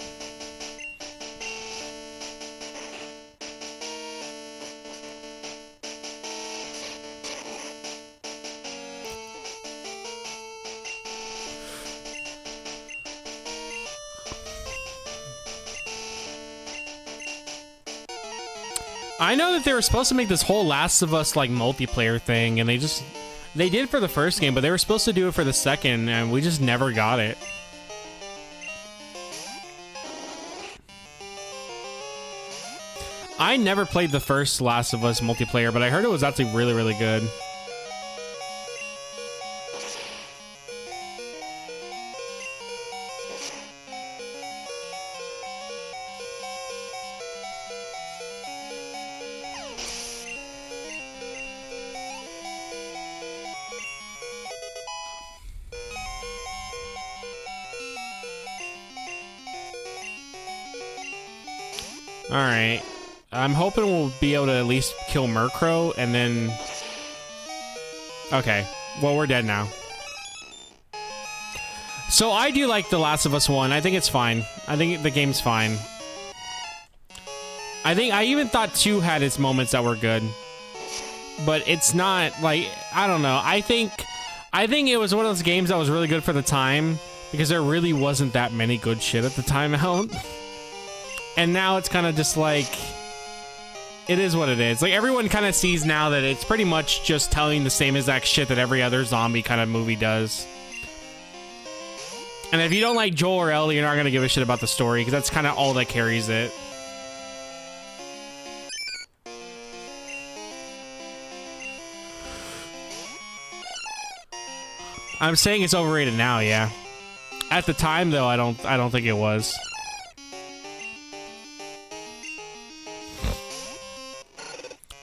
I know that they were supposed to make this whole Last of Us like multiplayer thing, and they did it for the first game, but they were supposed to do it for the second, and we just never got it. I never played the first Last of Us multiplayer, but I heard it was actually really, really good. Alright. I'm hoping we'll be able to at least kill Murkrow and then... Okay, well, we're dead now. So I do like The Last of Us 1. I think it's fine. I think the game's fine. I even thought 2 had its moments that were good. But it's not, like, I don't know. I think it was one of those games that was really good for the time because there really wasn't that many good shit at the time out. And now it's kind of just like, it is what it is. Like, everyone kind of sees now that it's pretty much just telling the same exact shit that every other zombie kind of movie does. And if you don't like Joel or Ellie, you're not going to give a shit about the story because that's kind of all that carries it. I'm saying it's overrated now, yeah. At the time, though, I don't think it was.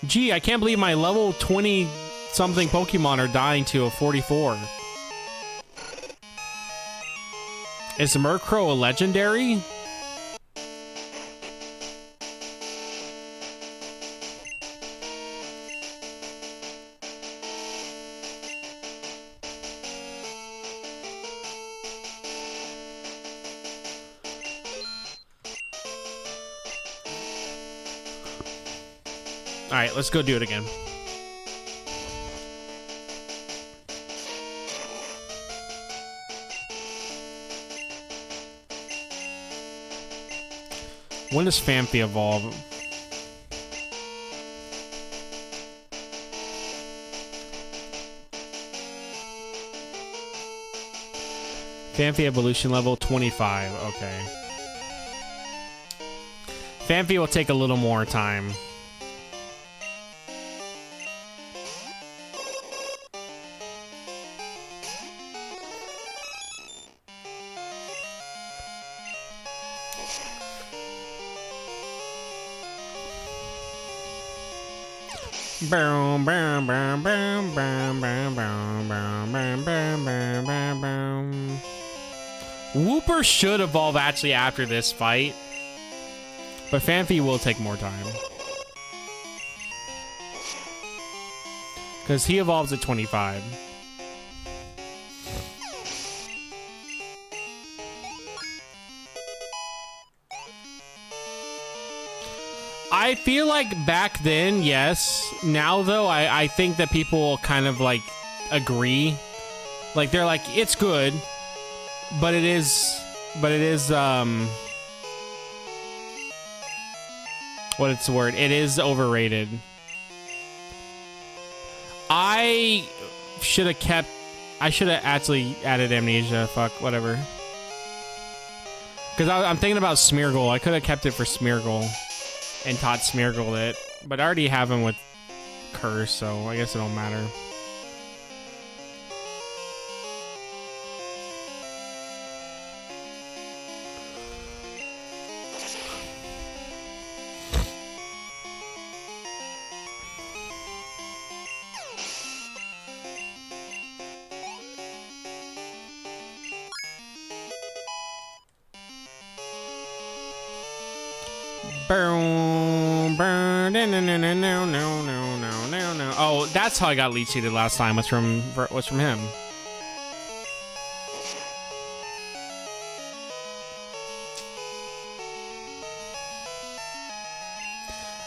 Gee, I can't believe my level 20-something Pokemon are dying to a 44. Is Murkrow a legendary? Alright, let's go do it again. When does Phanpy evolve? Phanpy evolution level 25. Okay. Phanpy will take a little more time. Wooper should evolve actually after this fight, but Phanpy will take more time because he evolves at 25. I feel like back then, yes. Now, though, I think that people kind of, like, agree. Like, they're like, it's good, but it is, what is the word? It is overrated. I should have actually added Amnesia. Fuck, whatever. Because I'm thinking about Smeargle. I could have kept it for Smeargle and taught Smeargle it, but I already have him with Curse, so I guess it don't matter. No. Oh, that's how I got leech seeded last time. Was from him.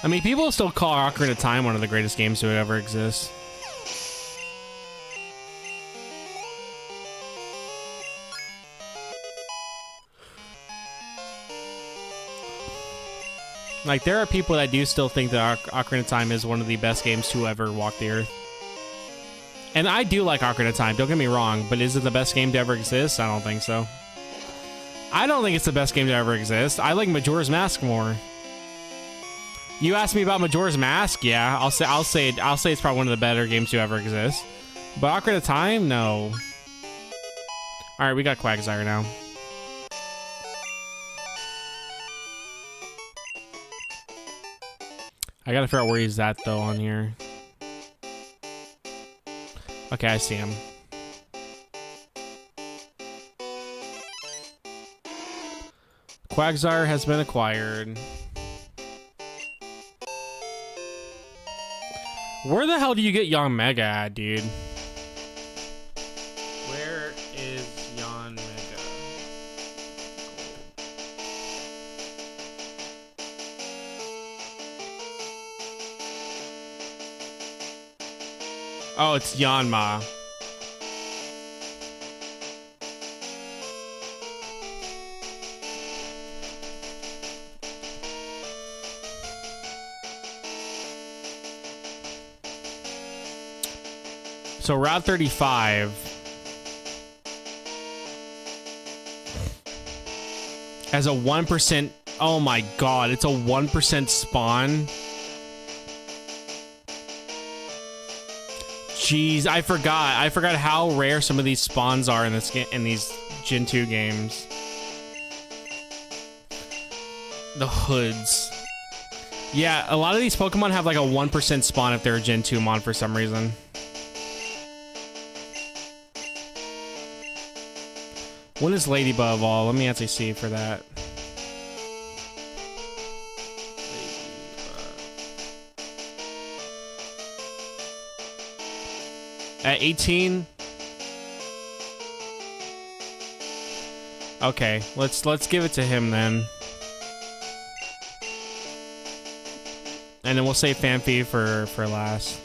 I mean, people still call Ocarina of Time one of the greatest games to ever exist. Like, there are people that do still think that Ocarina of Time is one of the best games to ever walk the earth. And I do like Ocarina of Time, don't get me wrong, but is it the best game to ever exist? I don't think so. I don't think it's the best game to ever exist. I like Majora's Mask more. You asked me about Majora's Mask? Yeah, I'll say it's probably one of the better games to ever exist. But Ocarina of Time? No. Alright, we got Quagsire now. I gotta figure out where he's at, though, on here. Okay, I see him. Quagsire has been acquired. Where the hell do you get Yon Mega at, dude? Where is Yon Mega? Oh, it's Yanma. So Route 35 has a 1%. Oh my god, it's a 1% spawn. Jeez, I forgot how rare some of these spawns are in this game, in these Gen 2 games. The hoods. Yeah, a lot of these Pokemon have like a 1% spawn if they're a Gen 2 mon for some reason. When is Ladybug evolve? Let me actually see for that. At 18. Okay, let's give it to him then. And then we'll save Phanpy for last.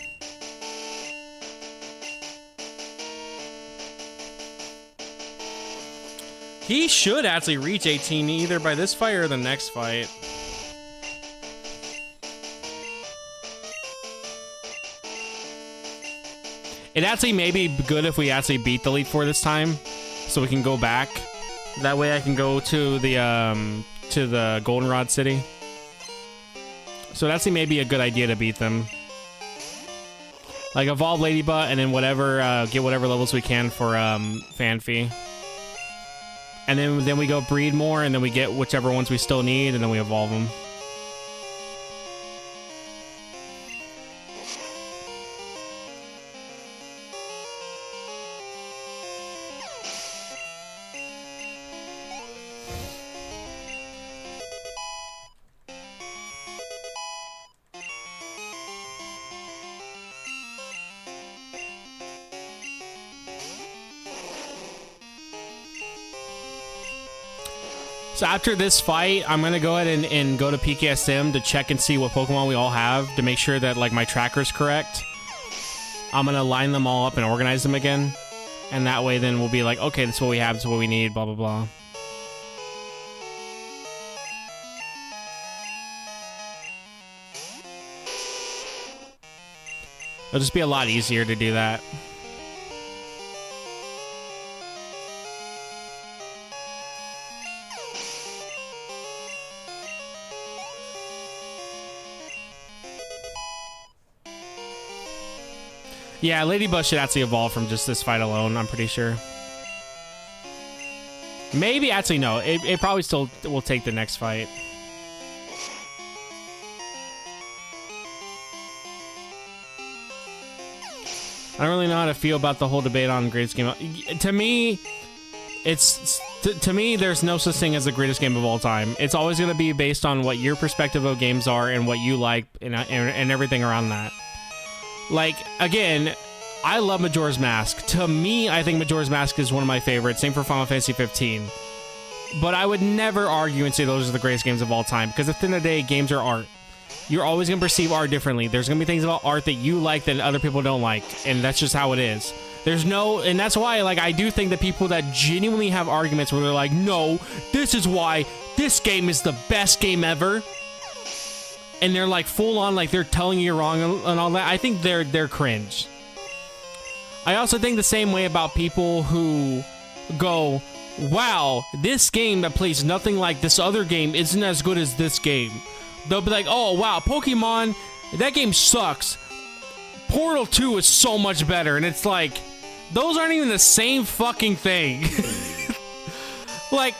He should actually reach 18 either by this fight or the next fight. It actually may be good if we actually beat the Elite Four this time, so we can go back. That way I can go to the Goldenrod City. So it actually may be a good idea to beat them. Like evolve Ladybug and then whatever, get whatever levels we can for Phanpy. And then we go breed more, and then we get whichever ones we still need, and then we evolve them. So after this fight, I'm gonna go ahead and go to PKSM to check and see what Pokemon we all have to make sure that like my tracker's correct. I'm gonna line them all up and organize them again, and that way then we'll be like, okay, this is what we have, this is what we need, blah blah blah. It'll just be a lot easier to do that. Yeah, Ladybug should actually evolve from just this fight alone, I'm pretty sure. Maybe, actually, no. It probably still will take the next fight. I don't really know how to feel about the whole debate on greatest game. To me, to me, there's no such thing as the greatest game of all time. It's always going to be based on what your perspective of games are and what you like and everything around that. Like, again, I love Majora's Mask. To me, I think Majora's Mask is one of my favorites. Same for Final Fantasy 15. But I would never argue and say those are the greatest games of all time, because at the end of the day, games are art. You're always going to perceive art differently. There's going to be things about art that you like that other people don't like, and that's just how it is. There's no, and that's why, like, I do think that people that genuinely have arguments where they're like, no, this is why this game is the best game ever, and they're like full on, like they're telling you you're wrong and all that, I think they're cringe. I also think the same way about people who go, wow, this game that plays nothing like this other game isn't as good as this game. They'll be like, oh wow, Pokemon, that game sucks. Portal 2 is so much better, and it's like, those aren't even the same fucking thing. Like,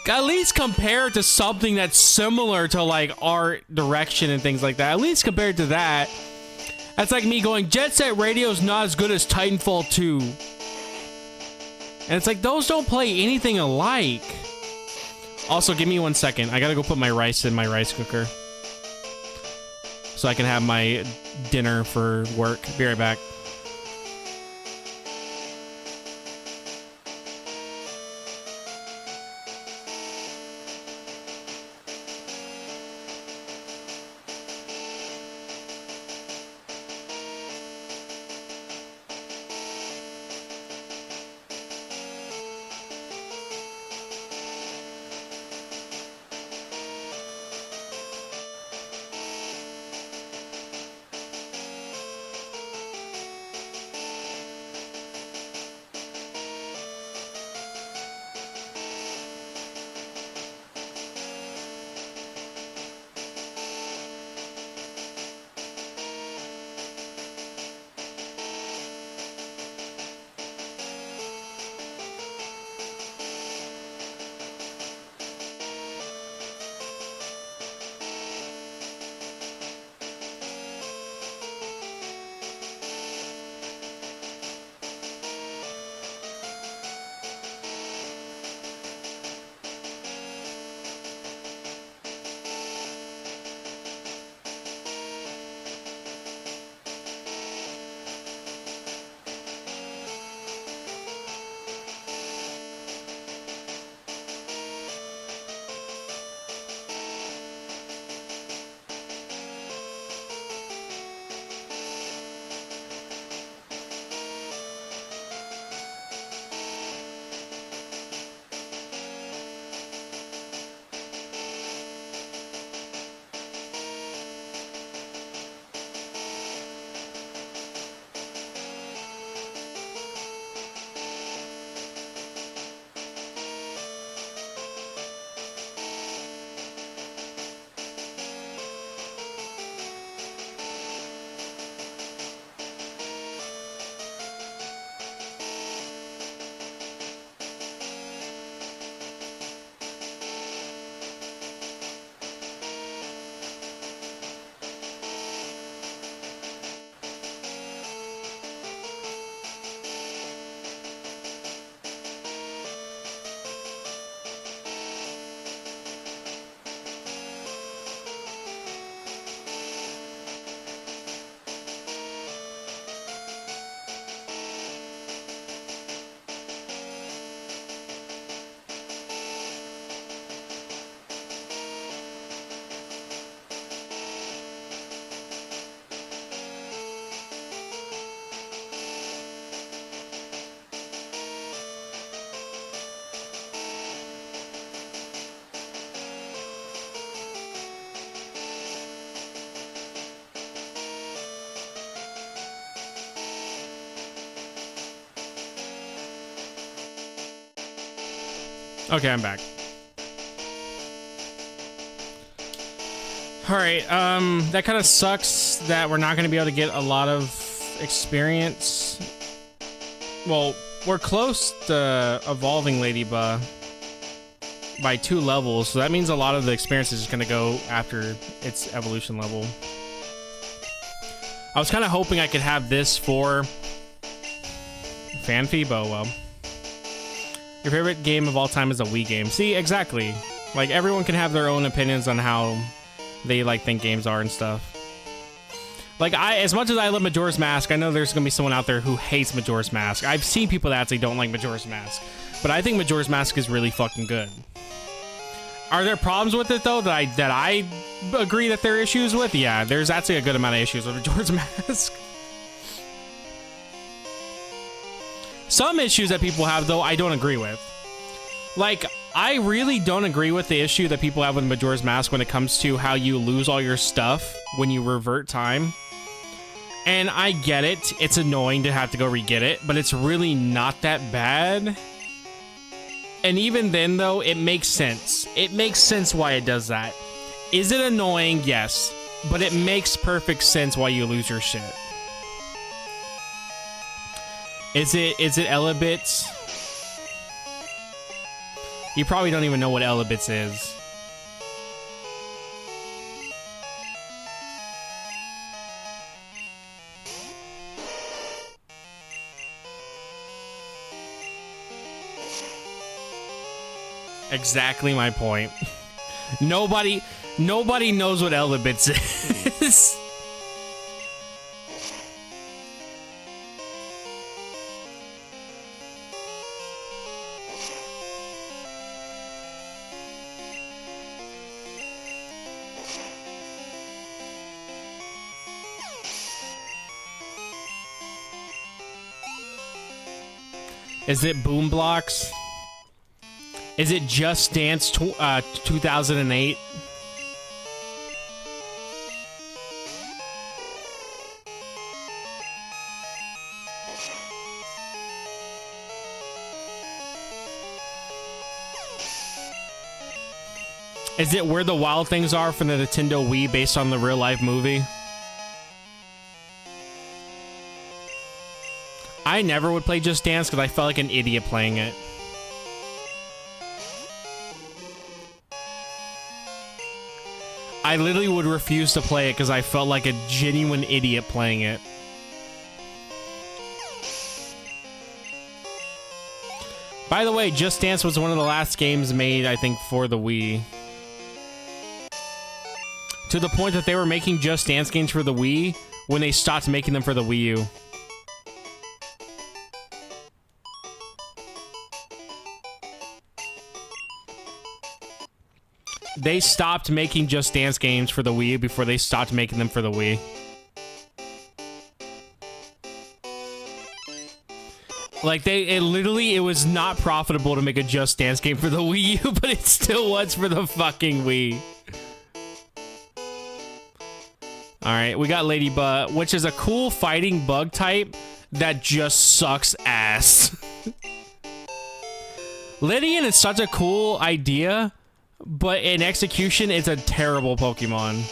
at least compare it to something that's similar to like art direction and things like that. At least compared to that. That's like me going, Jet Set Radio is not as good as Titanfall 2. And it's like, those don't play anything alike. Also, give me 1 second. I gotta go put my rice in my rice cooker, so I can have my dinner for work. Be right back. Okay, I'm back. All right, that kind of sucks that we're not going to be able to get a lot of experience. Well, we're close to evolving Ladybug by 2 levels, so that means a lot of the experience is going to go after its evolution level. I was kind of hoping I could have this for Fanphy, but well. Your favorite game of all time is a Wii game. See, exactly. Like, everyone can have their own opinions on how they, like, think games are and stuff. Like, as much as I love Majora's Mask, I know there's gonna be someone out there who hates Majora's Mask. I've seen people that actually don't like Majora's Mask. But I think Majora's Mask is really fucking good. Are there problems with it, though, that I agree that there are issues with? Yeah, there's actually a good amount of issues with Majora's Mask. Some issues that people have, though, I don't agree with. Like, I really don't agree with the issue that people have with Majora's Mask when it comes to how you lose all your stuff when you revert time. And I get it. It's annoying to have to go re-get it, but it's really not that bad. And even then, though, it makes sense. It makes sense why it does that. Is it annoying? Yes. But it makes perfect sense why you lose your shit. Is it Elebits? You probably don't even know what Elebits is. Exactly my point. Nobody knows what Elebits is. Is it Boom Blocks? Is it Just Dance 2008? Is it Where the Wild Things Are from the Nintendo Wii based on the real-life movie? I never would play Just Dance because I felt like an idiot playing it. I literally would refuse to play it because I felt like a genuine idiot playing it. By the way, Just Dance was one of the last games made, I think, for the Wii. To the point that they were making Just Dance games for the Wii when they stopped making them for the Wii U. They stopped making Just Dance games for the Wii U before they stopped making them for the Wii. Like, it was not profitable to make a Just Dance game for the Wii U, but it still was for the fucking Wii. Alright, we got Ladybug, which is a cool fighting bug type that just sucks ass. Lydian is such a cool idea, but in execution, it's a terrible Pokemon.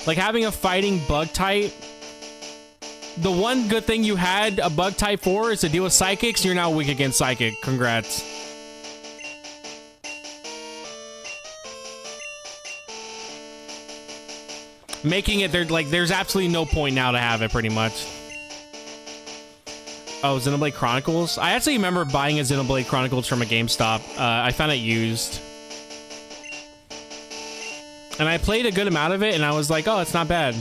Like, having a fighting bug type, the one good thing you had a bug type for is to deal with Psychics. You're now weak against Psychic. Congrats. Making it, there's absolutely no point now to have it, pretty much. Oh, Xenoblade Chronicles? I actually remember buying a Xenoblade Chronicles from a GameStop. I found it used. And I played a good amount of it, and I was like, oh, it's not bad.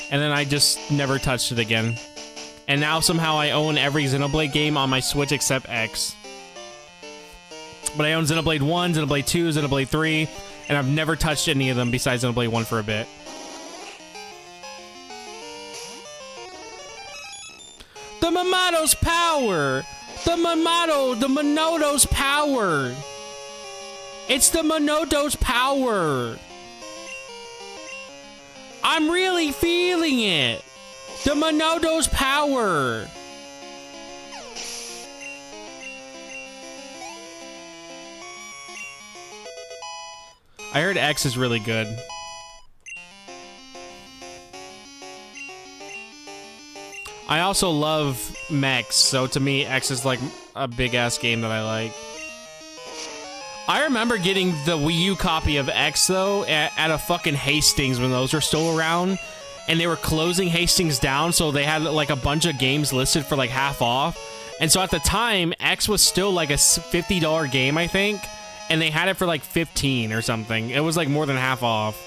And then I just never touched it again. And now somehow I own every Xenoblade game on my Switch except X. But I own Xenoblade 1, Xenoblade 2, Xenoblade 3, and I've never touched any of them besides Xenoblade 1 for a bit. The Mamado's power! The Monodo's power! It's the Monodo's power! I'm really feeling it! The Monodo's power! I heard X is really good. I also love mechs, so to me, X is like a big-ass game that I like. I remember getting the Wii U copy of X, though, at a fucking Hastings when those were still around, and they were closing Hastings down, so they had like a bunch of games listed for like half off. And so at the time, X was still like a $50 game, I think, and they had it for like 15 or something. It was like more than half off.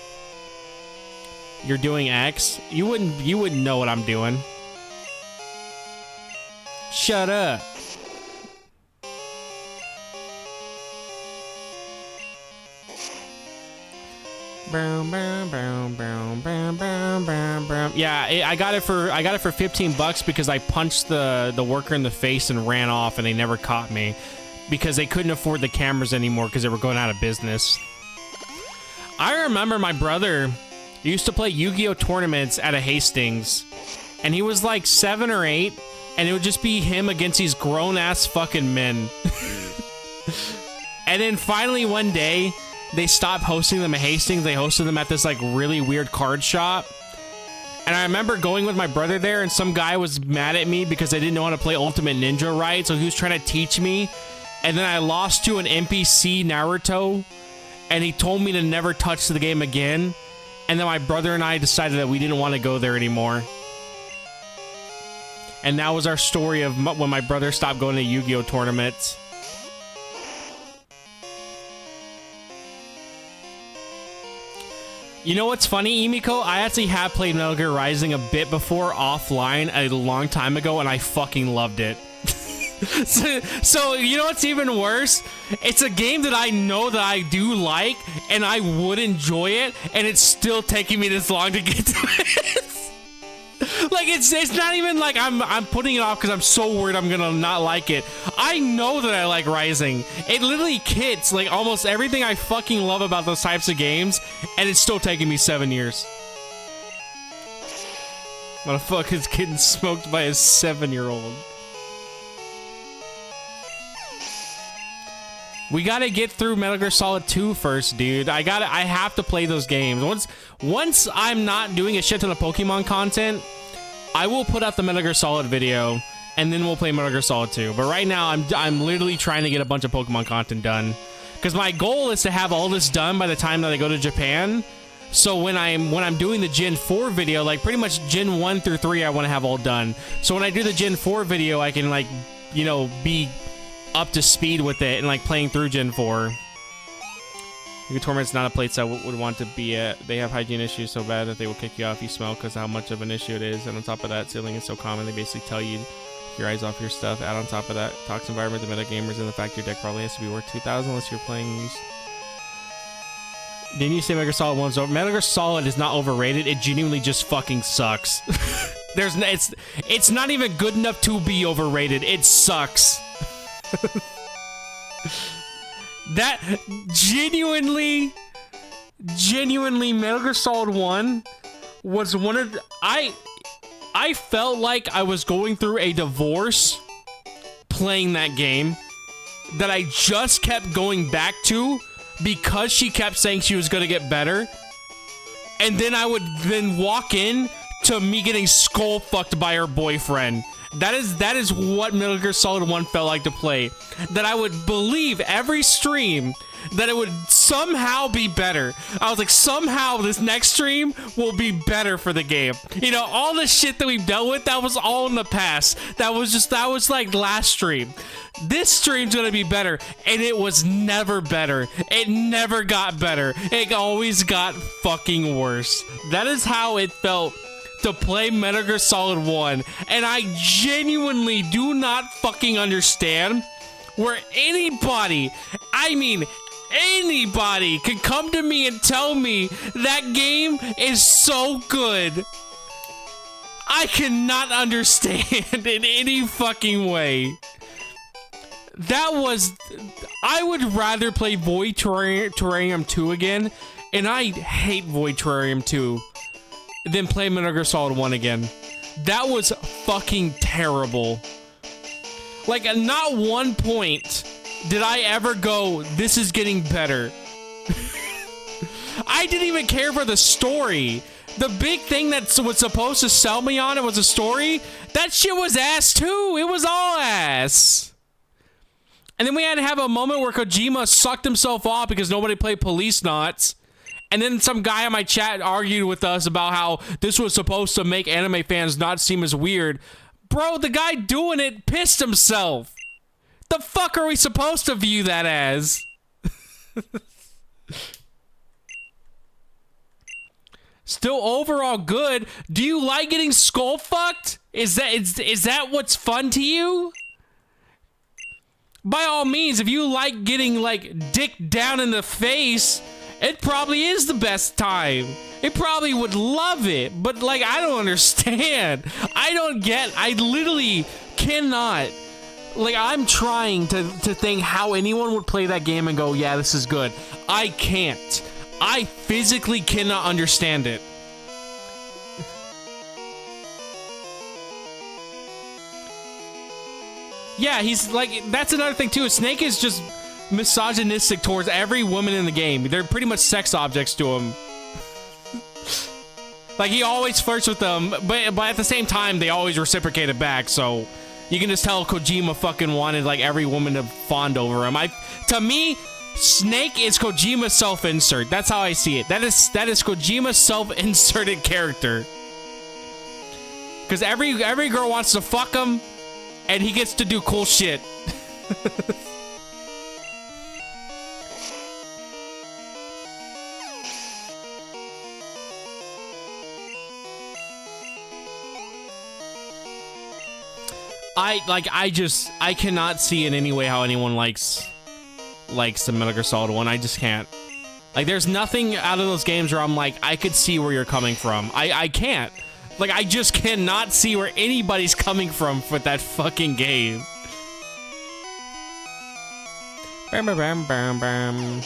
You're doing X? You wouldn't know what I'm doing. Shut up. Yeah, I got it for 15 bucks because I punched the worker in the face and ran off, and they never caught me because they couldn't afford the cameras anymore because they were going out of business. I remember my brother used to play Yu-Gi-Oh tournaments at a Hastings, and he was like 7 or 8. And it would just be him against these grown-ass fucking men. And then finally one day, they stopped hosting them at Hastings. They hosted them at this like really weird card shop. And I remember going with my brother there, and some guy was mad at me because I didn't know how to play Ultimate Ninja right. So he was trying to teach me. And then I lost to an NPC Naruto. And he told me to never touch the game again. And then my brother and I decided that we didn't want to go there anymore. And that was our story of when my brother stopped going to Yu-Gi-Oh tournaments. You know what's funny, Emiko? I actually have played Metal Gear Rising a bit before offline a long time ago, and I fucking loved it. So you know what's even worse? It's a game that I know that I do like, and I would enjoy it, and it's still taking me this long to get to it. Like, it's not even like I'm putting it off because I'm so worried I'm gonna not like it. I know that I like Rising. It literally hits like almost everything I fucking love about those types of games, and it's still taking me 7 years. Motherfucker's getting smoked by a 7-year-old. We gotta get through Metal Gear Solid 2 first, dude. I have to play those games. Once I'm not doing a shit ton of Pokemon content, I will put out the Metal Gear Solid video, and then we'll play Metal Gear Solid 2. But right now, I'm literally trying to get a bunch of Pokemon content done, because my goal is to have all this done by the time that I go to Japan. So when I'm doing the Gen 4 video, like pretty much Gen 1 through 3, I want to have all done. So when I do the Gen 4 video, I can like, you know, be up to speed with it and like playing through Gen 4. Your Torment's not a place I would want to be at. They have hygiene issues so bad that they will kick you off. You smell because how much of an issue it is. And on top of that, stealing is so common. They basically tell you your eyes off your stuff. Add on top of that, toxic environment, the metagamers, and the fact your deck probably has to be worth 2,000 unless you're playing. Didn't you say Metal Gear Solid 1's over? Metal Gear Solid is not overrated. It genuinely just fucking sucks. It's not even good enough to be overrated. It sucks. That genuinely Metal Gear Solid 1 was one of the, I felt like I was going through a divorce playing that game that I just kept going back to because she kept saying she was gonna get better, and then I would then walk in to me getting skull fucked by her boyfriend. That is what Metal Gear Solid 1 felt like to play. That I would believe every stream that it would somehow be better. I was like, somehow this next stream will be better for the game. You know, all the shit that we've dealt with, that was all in the past. That was like last stream. This stream's gonna be better, and it was never better. It never got better. It always got fucking worse. That is how it felt to play Metal Gear Solid 1, and I genuinely do not fucking understand where anybody, I mean anybody, can come to me and tell me that game is so good. I cannot understand in any fucking way. That was, I would rather play Void Terrarium 2 again, and I hate Void Terrarium 2. Then play Metal Gear Solid 1 again. That was fucking terrible. Like, at not one point did I ever go, this is getting better. I didn't even care for the story. The big thing that was supposed to sell me on it was a story. That shit was ass too. It was all ass. And then we had to have a moment where Kojima sucked himself off because nobody played Police Knots. And then some guy in my chat argued with us about how this was supposed to make anime fans not seem as weird. Bro, the guy doing it pissed himself. The fuck are we supposed to view that as? Still overall good. Do you like getting skull fucked? Is that what's fun to you? By all means, if you like getting like dick down in the face, it probably is the best time. It probably would love it, but like, I don't understand. I literally cannot. Like, I'm trying to think how anyone would play that game and go, yeah, this is good. I can't. I physically cannot understand it. Yeah, he's like, that's another thing too. Snake is just misogynistic towards every woman in the game. They're pretty much sex objects to him. Like, he always flirts with them, but at the same time, they always reciprocate it back, so you can just tell Kojima fucking wanted, like, every woman to fawn over him. To me, Snake is Kojima's self-insert. That's how I see it. That is Kojima's self-inserted character. Because every girl wants to fuck him, and he gets to do cool shit. I cannot see in any way how anyone likes the Metal Gear Solid 1. I just can't. Like, there's nothing out of those games where I'm like, I could see where you're coming from. I can't. Like, I just cannot see where anybody's coming from with that fucking game. Bam, bam, bam, bam, bam.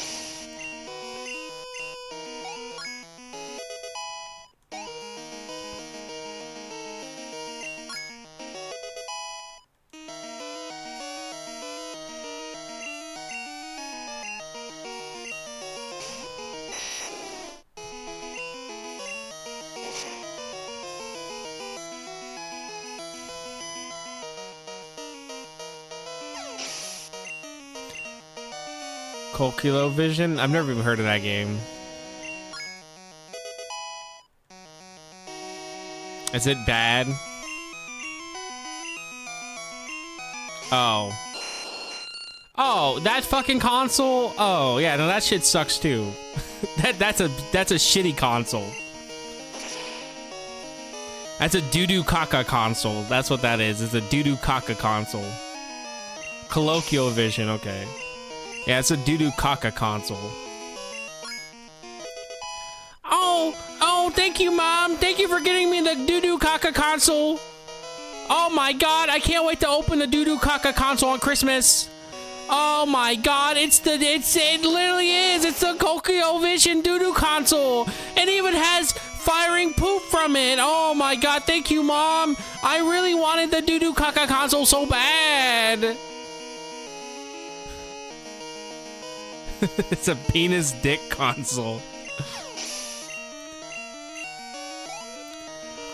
Kokilo Vision? I've never even heard of that game. Is it bad? Oh. Oh, that fucking console? Oh, yeah, no, that shit sucks too. that's a shitty console. That's a doo-doo caca console. That's what that is. It's a doo-doo caca console. Colloquial Vision, okay. Yeah, it's a doo-doo caca console. Oh, thank you, Mom. Thank you for getting me the doo-doo caca console. Oh my god, I can't wait to open the doo-doo caca console on Christmas. Oh my god, it literally is. It's the Kokio Vision doo-doo console. It even has firing poop from it. Oh my god, thank you, Mom. I really wanted the doo-doo caca console so bad. It's a penis dick console.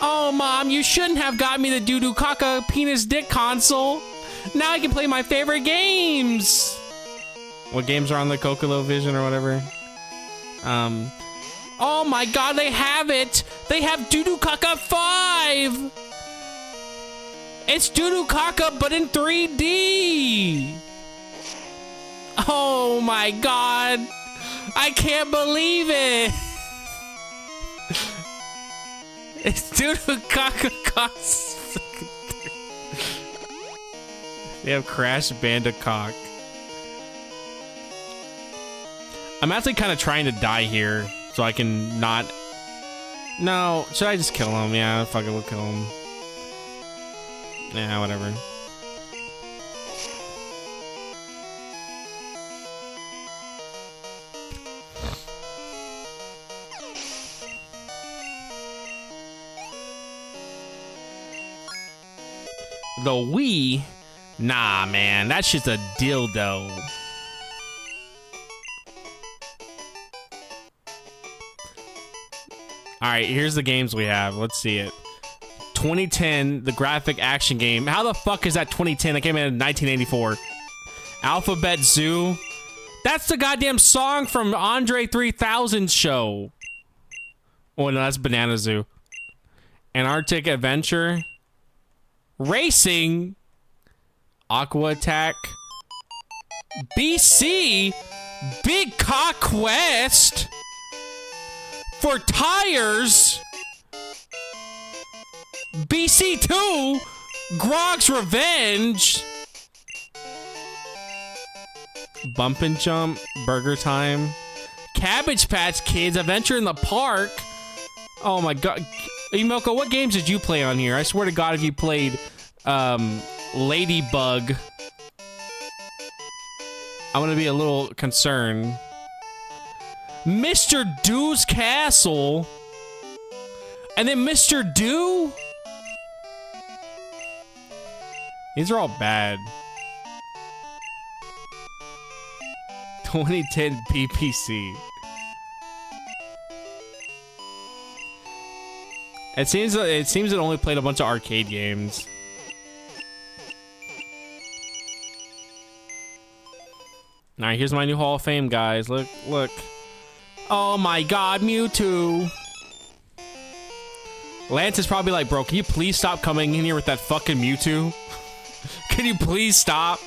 Oh, Mom, you shouldn't have got me the doo-doo caca penis dick console. Now I can play my favorite games. What games are on the Kokilo Vision or whatever? Oh my god, they have it. They have doo-doo caca 5. It's doo-doo caca, but in 3D. Oh my god. I can't believe it. It's doo-doo caca costs. They have Crash Bandicoot. I'm actually kind of trying to die here so I can not... No, should I just kill him? Yeah, fuck it, we'll kill him. Yeah, whatever. The Wii? Nah, man, that shit's a dildo. Alright, here's the games we have. Let's see it. 2010, the graphic action game. How the fuck is that 2010? That came out in 1984. Alphabet Zoo. That's the goddamn song from Andre 3000's show. Oh, no, that's Banana Zoo. Antarctic Adventure. Racing. Aqua Attack. BC. Big Cock Quest. For tires. BC2. Grog's Revenge. Bump and Jump. Burger Time. Cabbage Patch Kids. Adventure in the Park. Oh my god. Emilko, what games did you play on here? I swear to god if you played Ladybug, I'm gonna be a little concerned. Mr. Doo's Castle. And then Mr. Doo? These are all bad. 2010 PPC. It seems it only played a bunch of arcade games. All right, here's my new Hall of Fame, guys. Look, look. Oh my god, Mewtwo. Lance is probably like, bro, can you please stop coming in here with that fucking Mewtwo? Can you please stop?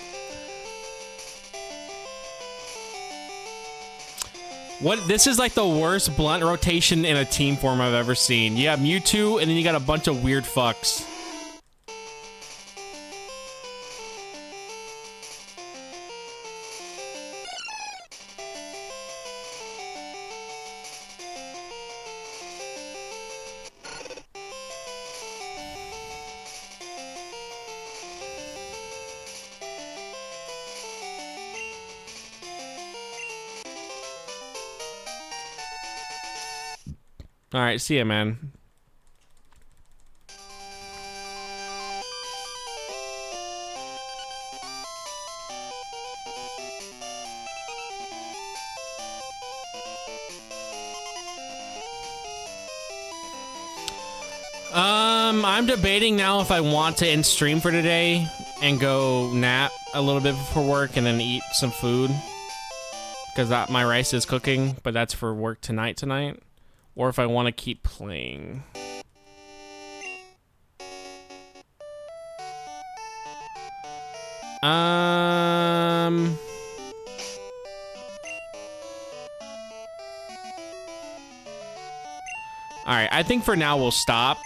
What? This is like the worst blunt rotation in a team form I've ever seen. You have Mewtwo, and then you got a bunch of weird fucks. All right, see ya, man. I'm debating now if I want to end stream for today and go nap a little bit before work and then eat some food. Because my rice is cooking, but that's for work tonight. Or if I want to keep playing. Alright, I think for now we'll stop.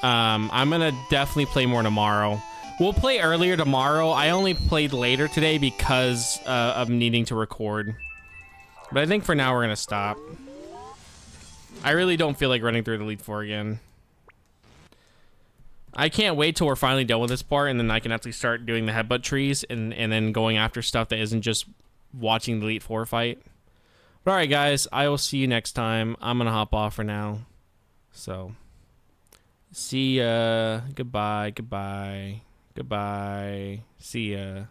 I'm gonna definitely play more tomorrow. We'll play earlier tomorrow. I only played later today because of needing to record. But I think for now we're gonna stop. I really don't feel like running through the Elite Four again. I can't wait till we're finally done with this part and then I can actually start doing the headbutt trees and then going after stuff that isn't just watching the Elite Four fight. But alright guys, I will see you next time. I'm gonna hop off for now. So, see ya. Goodbye, goodbye, goodbye. See ya.